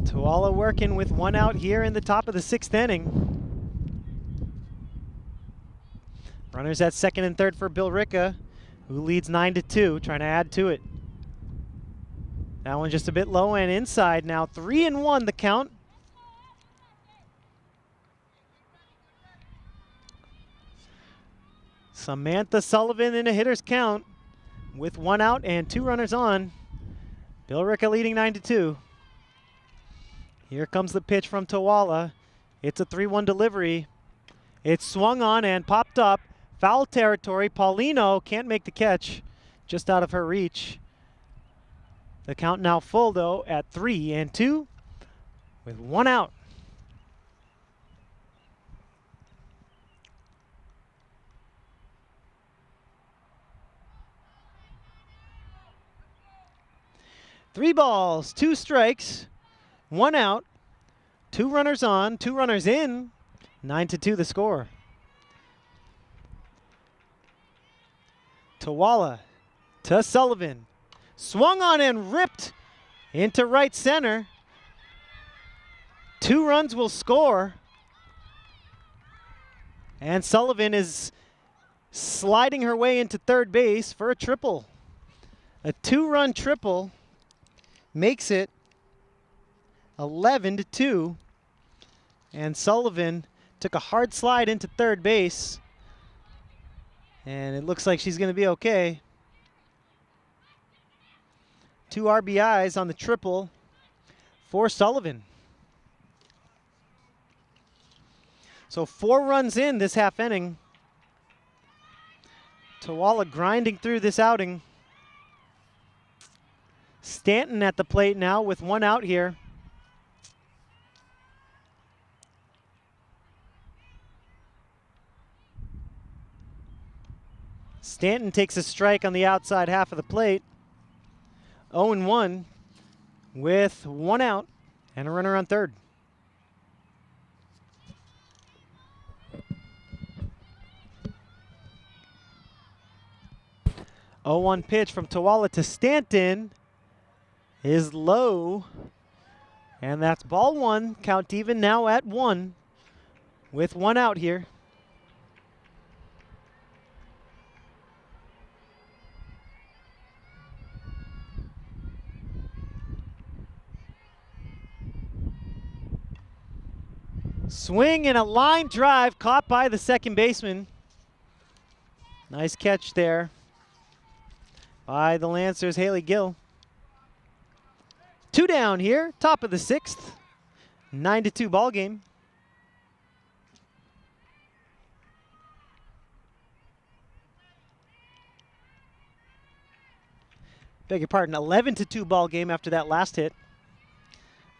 Tawala working with 1 out here in the top of the sixth inning. Runners at second and third for Billerica, who leads 9-2, trying to add to it. That one just a bit low and inside now. 3-1 the count. Samantha Sullivan in a hitter's count with 1 out and 2 runners on. Billerica leading 9-2. Here comes the pitch from Tawala. It's a 3-1 delivery. It's swung on and popped up. Foul territory. Paulino can't make the catch. Just out of her reach. The count now full though at 3-2 with 1 out. Three balls, 2 strikes, 1 out, 2 runners on, 2 runners in, 9-2 the score. Tawala to Sullivan. Swung on and ripped into right center. 2 runs will score. And Sullivan is sliding her way into third base for a triple. A 2-run triple makes it 11-2. And Sullivan took a hard slide into third base. And it looks like she's going to be okay. 2 RBIs on the triple for Sullivan. So 4 runs in this half inning. Tawala grinding through this outing. Stanton at the plate now with 1 out here. Stanton takes a strike on the outside half of the plate. 0-1 with 1 out and a runner on third. Oh, 1 pitch from Tawala to Stanton is low. And that's ball 1. Count even now at 1 with 1 out here. Swing and a line drive caught by the second baseman. Nice catch there. by the Lancers' Haley Gill. 2 down here, top of the 6th. 9-2 ball game. Beg your pardon, 11-2 ball game after that last hit.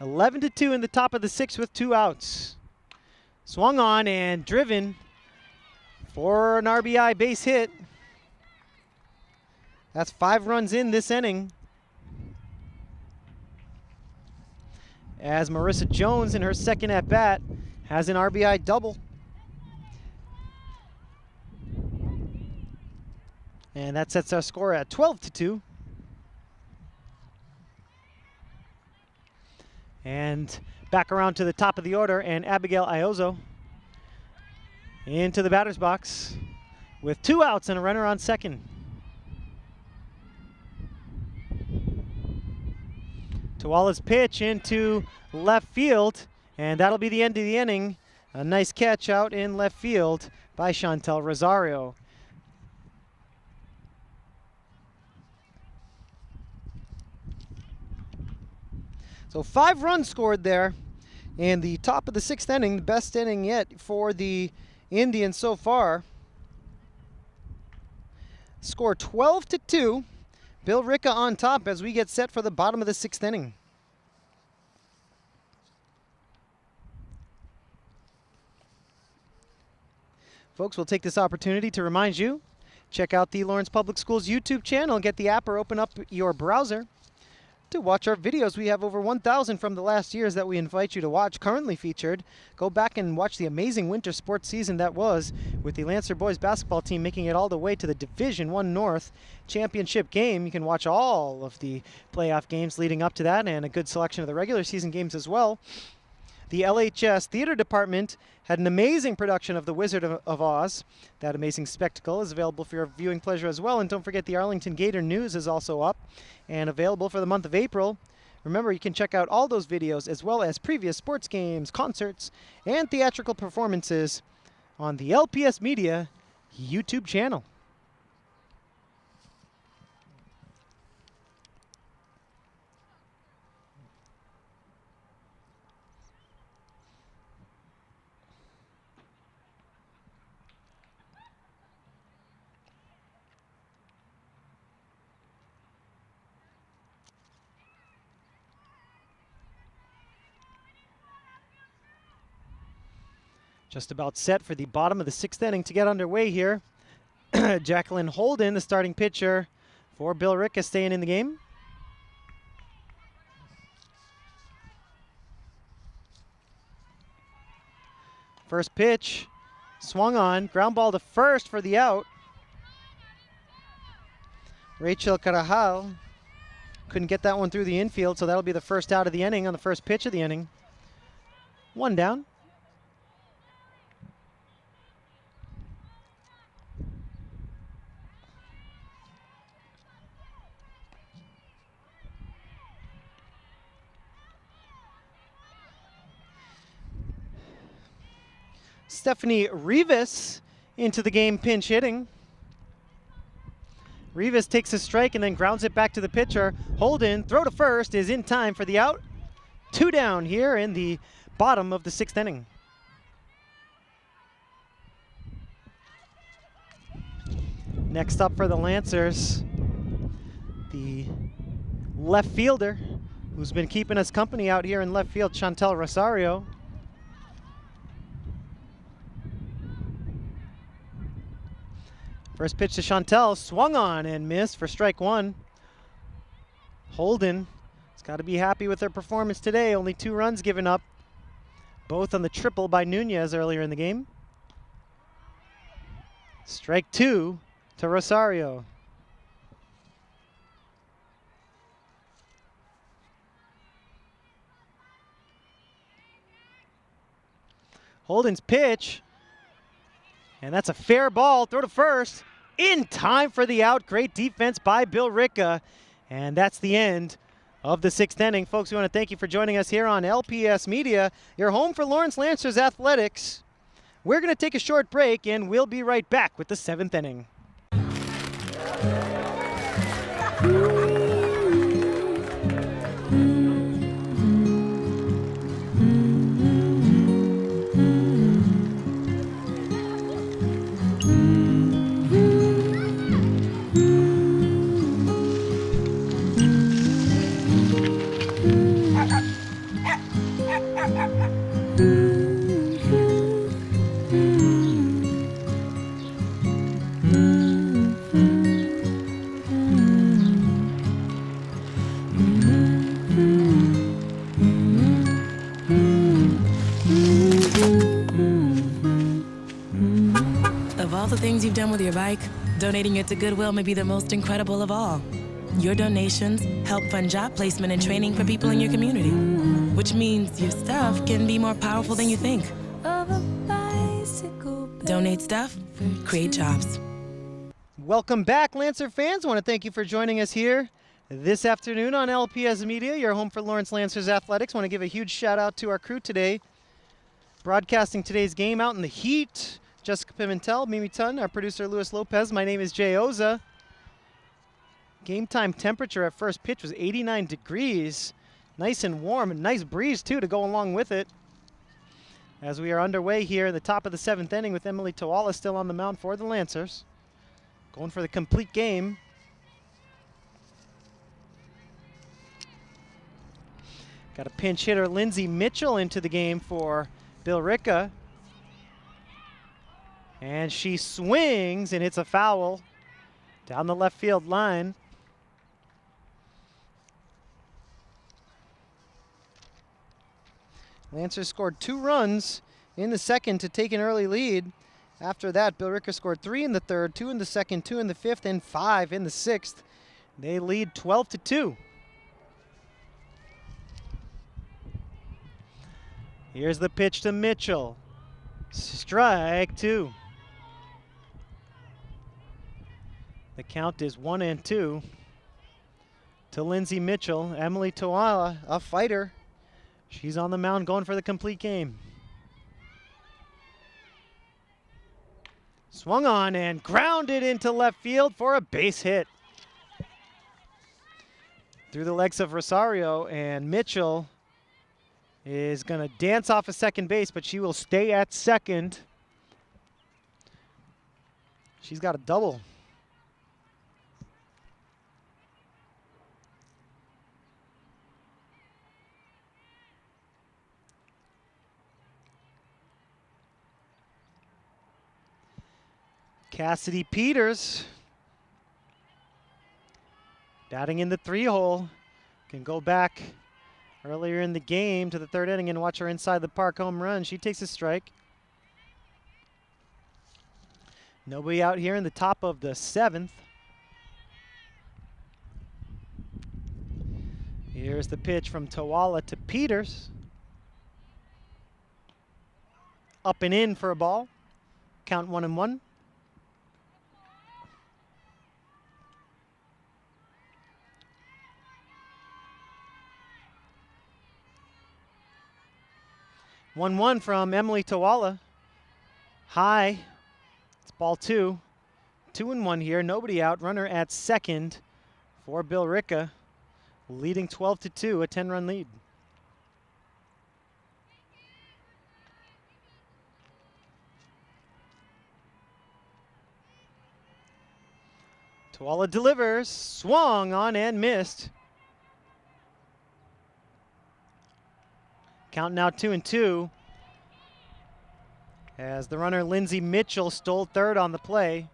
11-2 in the top of the 6th with 2 outs. Swung on and driven for an RBI base hit. That's 5 runs in this inning. As Marissa Jones in her second at bat has an RBI double. And that sets our score at 12-2. And back around to the top of the order, and Abigail Iozo into the batter's box with 2 outs and a runner on second. Tuala's pitch into left field, and that'll be the end of the inning. A nice catch out in left field by Chantel Rosario. So 5 runs scored there in the top of the 6th inning, the best inning yet for the Indians so far. Score 12-2. Billerica on top as we get set for the bottom of the 6th inning. Folks, we'll take this opportunity to remind you, check out the Lawrence Public Schools YouTube channel and get the app or open up your browser to watch our videos. We have over 1,000 from the last years that we invite you to watch, currently featured. Go back and watch the amazing winter sports season that was, with the Lancer boys basketball team making it all the way to the Division I North championship game. You can watch all of the playoff games leading up to that and a good selection of the regular season games as well. The LHS Theater Department had an amazing production of The Wizard of Oz. That amazing spectacle is available for your viewing pleasure as well. And don't forget, the Arlington Gator News is also up and available for the month of April. Remember, you can check out all those videos as well as previous sports games, concerts, and theatrical performances on the LPS Media YouTube channel. Just about set for the bottom of the 6th inning to get underway here. Jacqueline Holden, the starting pitcher for Billerica, staying in the game. First pitch, swung on, ground ball to first for the out. Rachel Carajal couldn't get that one through the infield, so that'll be the first out of the inning on the first pitch of the inning. 1 down. Stephanie Rivas into the game, pinch hitting. Rivas takes a strike and then grounds it back to the pitcher. Holden, throw to first, is in time for the out. 2 down here in the bottom of the 6th inning. Next up for the Lancers, the left fielder who's been keeping us company out here in left field, Chantel Rosario. First pitch to Chantel, swung on and missed for strike 1. Holden has got to be happy with their performance today. Only 2 runs given up, both on the triple by Nunez earlier in the game. Strike 2 to Rosario. Holden's pitch, and that's a fair ball. Throw to first, in time for the out. Great defense by Billerica, and that's the end of the 6th inning. Folks, we want to thank you for joining us here on LPS Media, your home for Lawrence Lancers athletics. We're going to take a short break, and we'll be right back with the 7th inning. Of all the things you've done with your bike, donating it to Goodwill may be the most incredible of all. Your donations help fund job placement and training for people in your community, which means your stuff can be more powerful than you think. Donate stuff, create jobs. Welcome back, Lancer fans. I want to thank you for joining us here this afternoon on LPS Media, your home for Lawrence Lancers Athletics. I want to give a huge shout out to our crew today, broadcasting today's game out in the heat. Jessica Pimentel, Mimi Tun, our producer Luis Lopez. My name is Jay Oza. Game time temperature at first pitch was 89 degrees. Nice and warm, and nice breeze too to go along with it. As we are underway here in the top of the 7th inning with Emily Tawala still on the mound for the Lancers. Going for the complete game. Got a pinch hitter, Lindsay Mitchell, into the game for Billerica. And she swings and hits a foul down the left field line. Lancers scored 2 runs in the second to take an early lead. After that, Billerica scored 3 in the third, 2 in the second, 2 in the fifth, and 5 in the sixth. They lead 12-2. Here's the pitch to Mitchell. Strike 2. The count is 1-2 to Lindsay Mitchell. Emily Tawala, a fighter. She's on the mound going for the complete game. Swung on and grounded into left field for a base hit. Through the legs of Rosario, and Mitchell is going to dance off of second base, but she will stay at second. She's got a double. Cassidy Peters, batting in the 3-hole, can go back earlier in the game to the 3rd inning and watch her inside the park home run. She takes a strike. Nobody out here in the top of the 7th. Here's the pitch from Tawala to Peters. Up and in for a ball. Count 1-1. One from Emily Tawala. High. It's ball 2. 2-1 here. Nobody out. Runner at second for Billerica, leading 12-2, a 10-run lead. Tawala delivers. Swung on and missed. Count now 2-2 as the runner Lindsay Mitchell stole third on the play.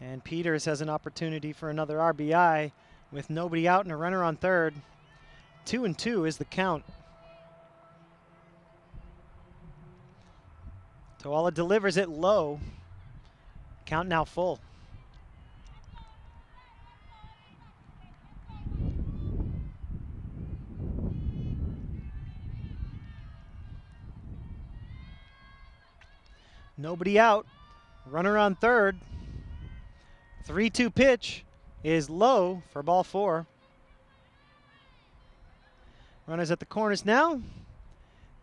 And Peters has an opportunity for another RBI with nobody out and a runner on third. 2-2 is the count. Tawala delivers it low. Count now full. Nobody out. Runner on third. 3-2 pitch is low for ball 4. Runners at the corners now.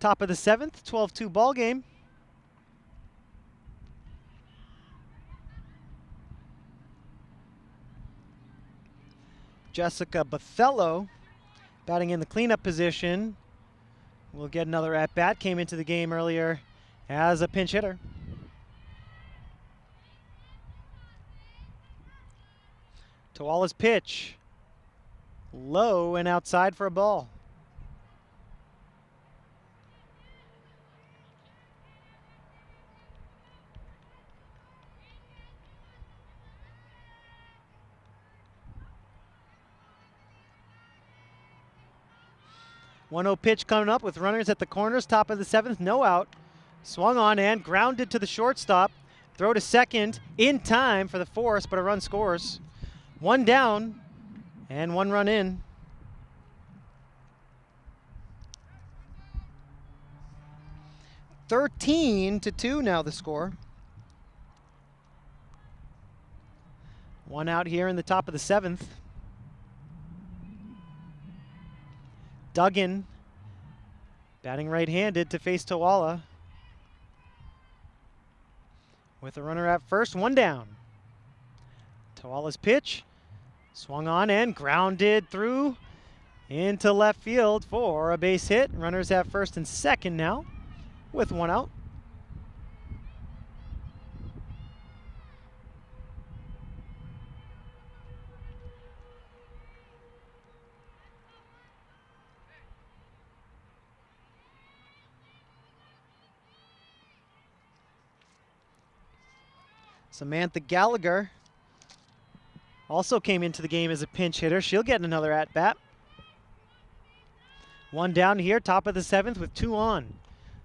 Top of the 7th, 12-2 ball game. Jessica Bathello batting in the cleanup position. We'll get another at-bat. Came into the game earlier as a pinch hitter. Tawala's pitch. Low and outside for a ball. One 0 pitch coming up with runners at the corners, top of the 7th, no out. Swung on and grounded to the shortstop. Throw to second in time for the force, but a run scores. One down and 1 run in. (13-2) now the score. One out here in the top of the 7th. Duggan batting right-handed to face Tawala. With a runner at first, 1 down. Tawala's pitch swung on and grounded through into left field for a base hit. Runners at first and second now with 1 out. Samantha Gallagher also came into the game as a pinch hitter. She'll get another at-bat. 1 down here, top of the 7th with 2 on.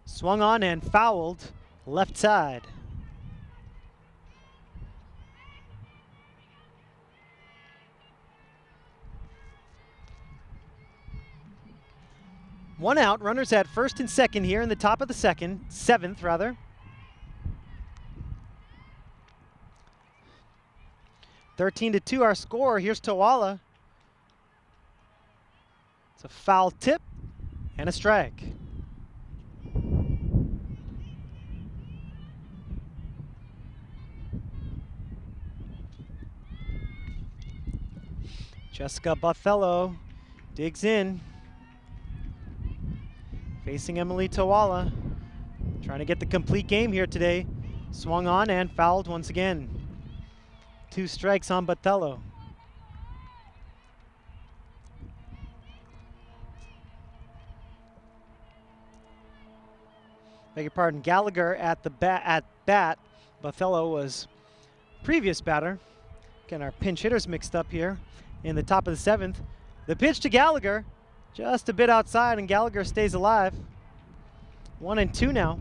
Swung on and fouled left side. One out, runners at first and second here in the top of the 7th rather. 13-2 our score. Here's Tawala. It's a foul tip and a strike. Jessica Bothello digs in. Facing Emily Tawala. Trying to get the complete game here today. Swung on and fouled once again. 2 strikes on Bothello. Beg your pardon, Gallagher at the bat. Bothello was previous batter. Getting our pinch hitters mixed up here in the top of the 7th. The pitch to Gallagher, just a bit outside, and Gallagher stays alive. 1-2 now.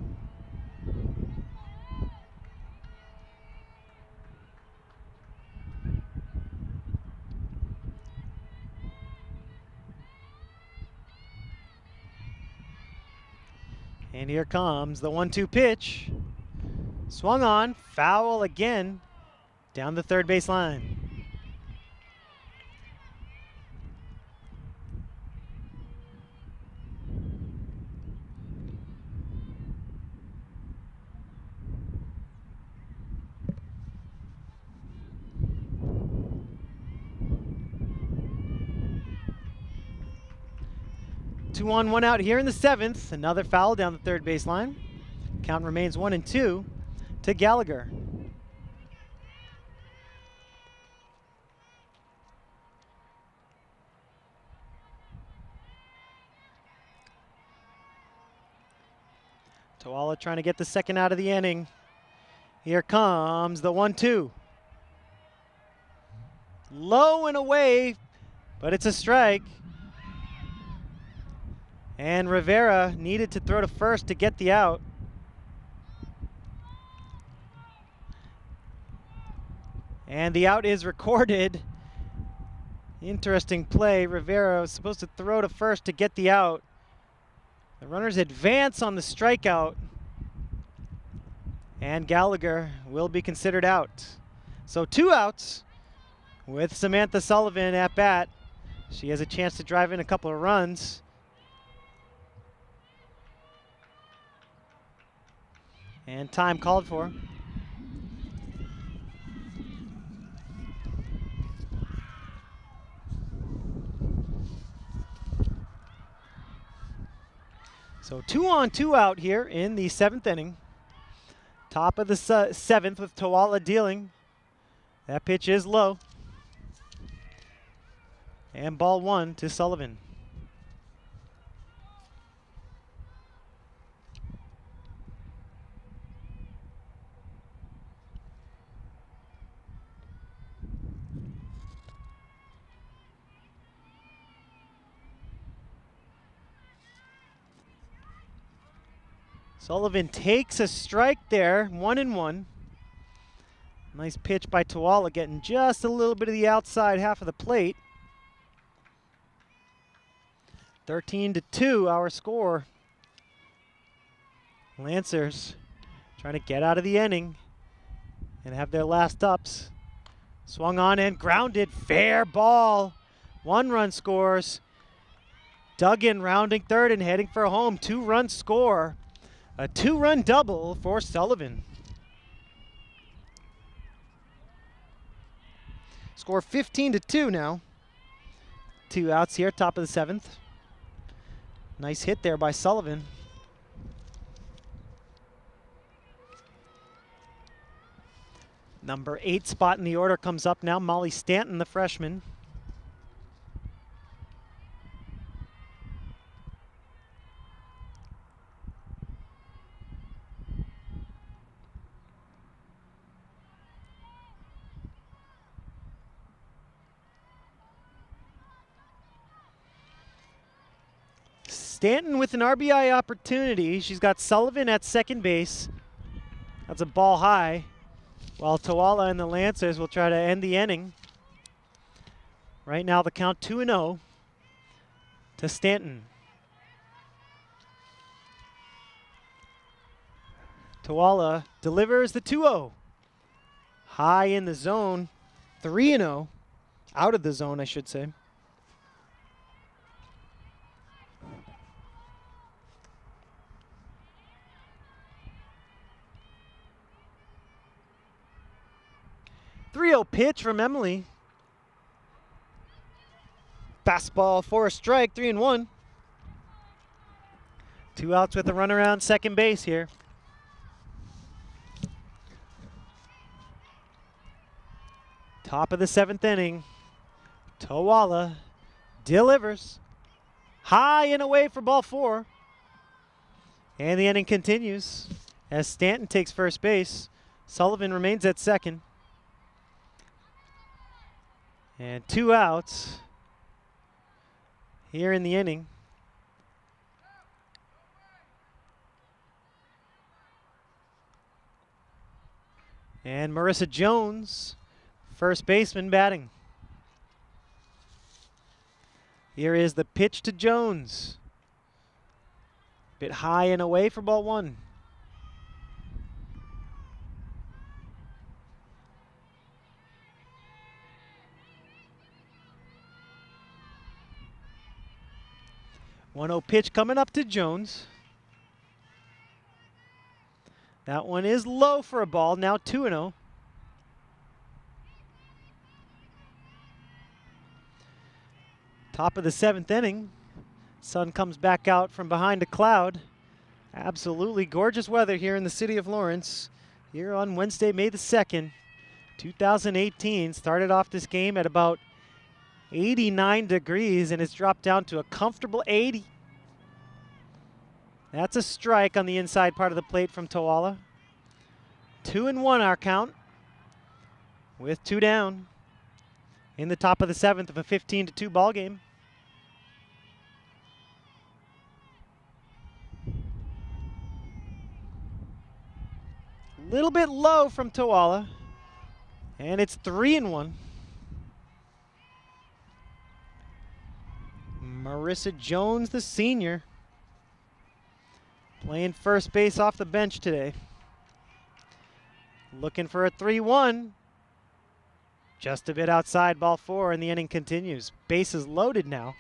And here comes the 1-2 pitch. Swung on, foul again, down the third base line. Two on, 1 out here in the 7th. Another foul down the third base line. Count remains 1-2 to Gallagher. Tawala trying to get the second out of the inning. Here comes the 1-2. Low and away, but it's a strike. And Rivera needed to throw to first to get the out. And the out is recorded. Interesting play. Rivera was supposed to throw to first to get the out. The runners advance on the strikeout. And Gallagher will be considered out. So 2 outs with Samantha Sullivan at bat. She has a chance to drive in a couple of runs. And time called for. So 2 on, 2 out here in the 7th inning. Top of the 7th with Tawala dealing. That pitch is low. And ball 1 to Sullivan. Sullivan takes a strike there, 1-1. Nice pitch by Tawala, getting just a little bit of the outside half of the plate. 13-2, our score. Lancers trying to get out of the inning and have their last ups. Swung on and grounded, fair ball. 1-run scores. Duggan rounding third and heading for home. 2-run score. A 2-run double for Sullivan. Score 15-2 now. 2 outs here, top of the 7th. Nice hit there by Sullivan. Number 8 spot in the order comes up now. Molly Stanton, the freshman. Stanton with an RBI opportunity. She's got Sullivan at second base. That's a ball high. While Tawala and the Lancers will try to end the inning. Right now the count 2-0 to Stanton. Tawala delivers the 2-0. High in the zone. 3-0. Out of the zone, I should say. Pitch from Emily. Fastball for a strike, 3-1. 2 outs with a run around second base here. Top of the 7th inning. Tawala delivers. High and away for ball 4. And the inning continues as Stanton takes first base. Sullivan remains at second. And 2 outs here in the inning. And Marissa Jones, first baseman, batting. Here is the pitch to Jones. Bit high and away for ball 1. One-0 pitch coming up to Jones. That one is low for a ball, now 2-0. Top of the 7th inning. Sun comes back out from behind a cloud. Absolutely gorgeous weather here in the city of Lawrence. Here on Wednesday, May the 2nd, 2018. Started off this game at about 89 degrees and it's dropped down to a comfortable 80. That's a strike on the inside part of the plate from Tawala. 2-1 our count with 2 down in the top of the 7th of a 15-2 ball game. Little bit low from Tawala, and it's 3-1. Marissa Jones, the senior, playing first base off the bench today. Looking for a 3-1. Just a bit outside ball 4, and the inning continues. Bases loaded now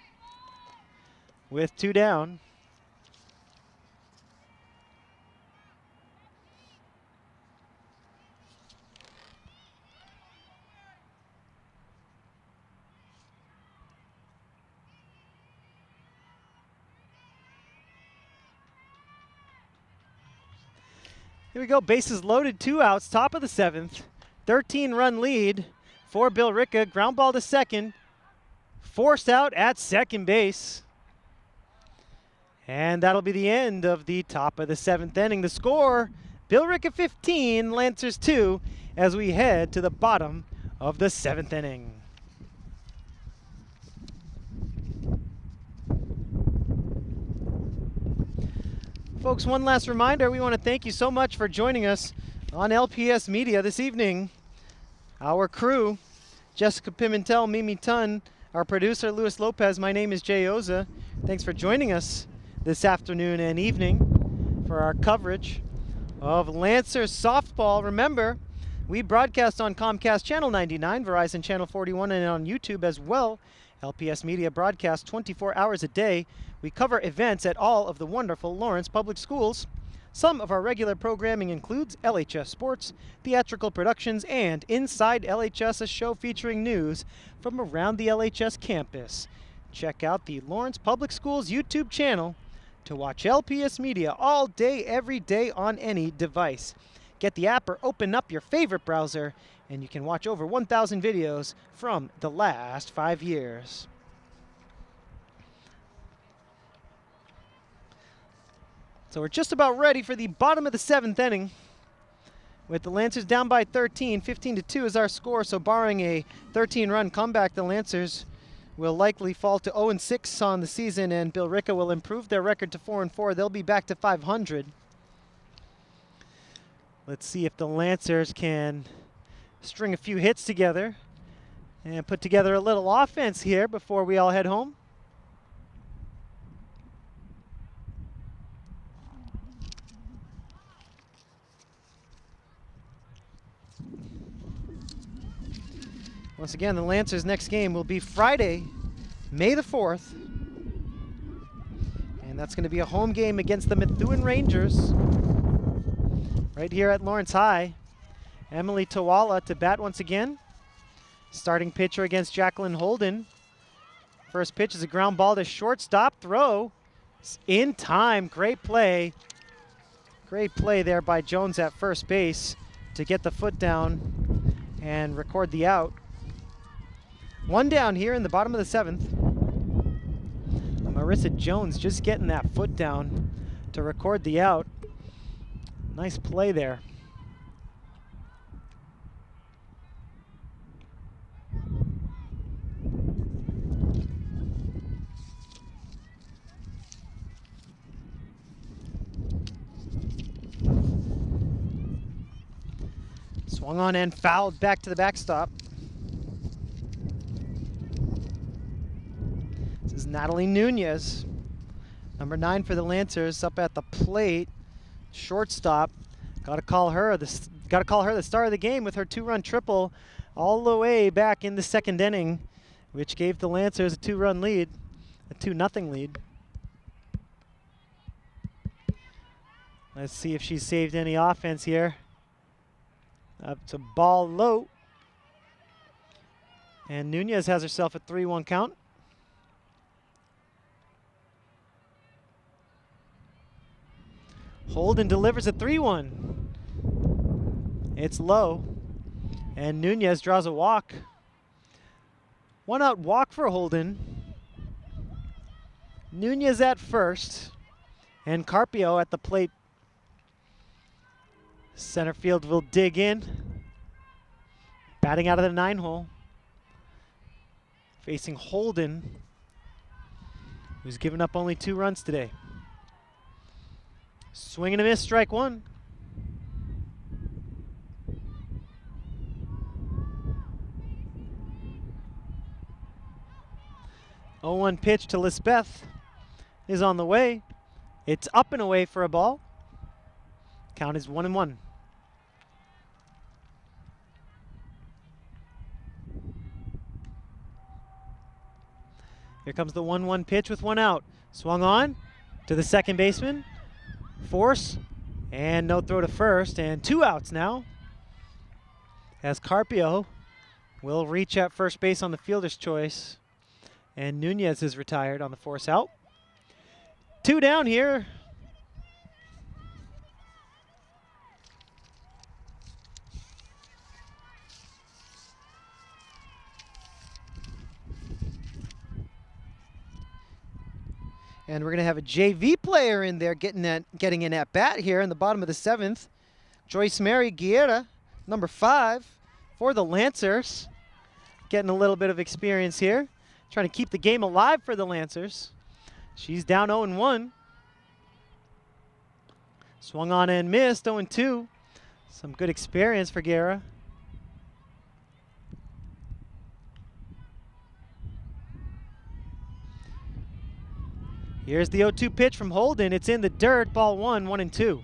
with 2 down. Here we go, bases loaded, 2 outs, top of the 7th. 13-run lead for Billerica. Ground ball to second. forced out at second base. And that'll be the end of the top of the 7th inning. The score, Billerica 15, Lancers 2, as we head to the bottom of the 7th inning. Folks, one last reminder, we want to thank you so much for joining us on LPS Media this evening. Our crew, Jessica Pimentel, Mimi Tun, our producer, Luis Lopez, my name is Jay Oza. Thanks for joining us this afternoon and evening for our coverage of Lancers softball. Remember, we broadcast on Comcast Channel 99, Verizon Channel 41, and on YouTube as well. LPS Media broadcasts 24 hours a day. We cover events at all of the wonderful Lawrence Public Schools. Some of our regular programming includes LHS Sports, theatrical productions, and Inside LHS, a show featuring news from around the LHS campus. Check out the Lawrence Public Schools YouTube channel to watch LPS Media all day, every day on any device. Get the app or open up your favorite browser, and you can watch over 1,000 videos from the last 5 years. So we're just about ready for the bottom of the 7th inning. With the Lancers down by 13, 15-2 is our score. So barring a 13-run comeback, the Lancers will likely fall to 0-6 on the season, and Billerica will improve their record to 4-4. They'll be back to 500. Let's see if the Lancers can string a few hits together and put together a little offense here before we all head home. Once again, the Lancers' next game will be Friday, May the 4th. And that's going to be a home game against the Methuen Rangers right here at Lawrence High. Emily Tawala to bat once again. Starting pitcher against Jacqueline Holden. First pitch is a ground ball to shortstop. Throw in time. Great play. Great play there by Jones at first base to get the foot down and record the out. One down here in the bottom of the 7th. Marissa Jones just getting that foot down to record the out. Nice play there. Swung on and fouled back to the backstop. This is Natalie Nunez, number 9 for the Lancers, up at the plate. Shortstop. Got to call her the star of the game with her 2-run triple all the way back in the 2nd inning, which gave the Lancers a 2-run lead, a 2-0 lead. Let's see if she's saved any offense here. Up to ball low. And Nunez has herself a 3-1 count. Holden delivers a 3-1. It's low. And Nunez draws a walk. 1-out walk for Holden. Nunez at first. And Carpio at the plate. Center field will dig in. Batting out of the 9-hole. Facing Holden, who's given up only 2 runs today. Swing and a miss, strike 1. Oh, 1 pitch to Lisbeth is on the way. It's up and away for a ball. Count is 1-1. Here comes the 1-1 pitch with 1 out. Swung on to the second baseman. Force, and no throw to first, and 2 outs now. As Carpio will reach at first base on the fielder's choice. And Nunez is retired on the force out. 2 down here. And we're going to have a JV player in there getting an at-bat here in the bottom of the 7th. Joyce Mary Guerra, number 5 for the Lancers. Getting a little bit of experience here. Trying to keep the game alive for the Lancers. She's down 0-1. Swung on and missed, 0-2. Some good experience for Guerra. Here's the 0-2 pitch from Holden. It's in the dirt, ball 1, 1-2.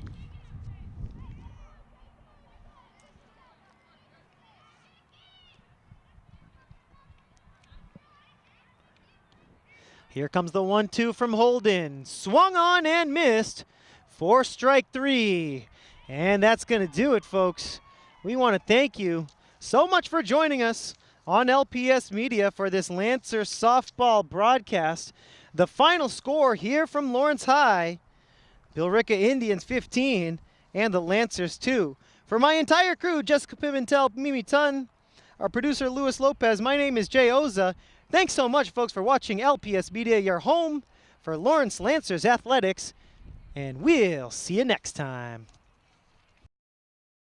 Here comes the 1-2 from Holden. Swung on and missed for strike 3. And that's going to do it, folks. We want to thank you so much for joining us on LPS Media for this Lancer softball broadcast. The final score here from Lawrence High, Billerica Indians 15 and the Lancers 2. For my entire crew, Jessica Pimentel, Mimi Tun, our producer Luis Lopez, my name is Jay Oza. Thanks so much, folks, for watching LPS Media, your home for Lawrence Lancers Athletics, and we'll see you next time.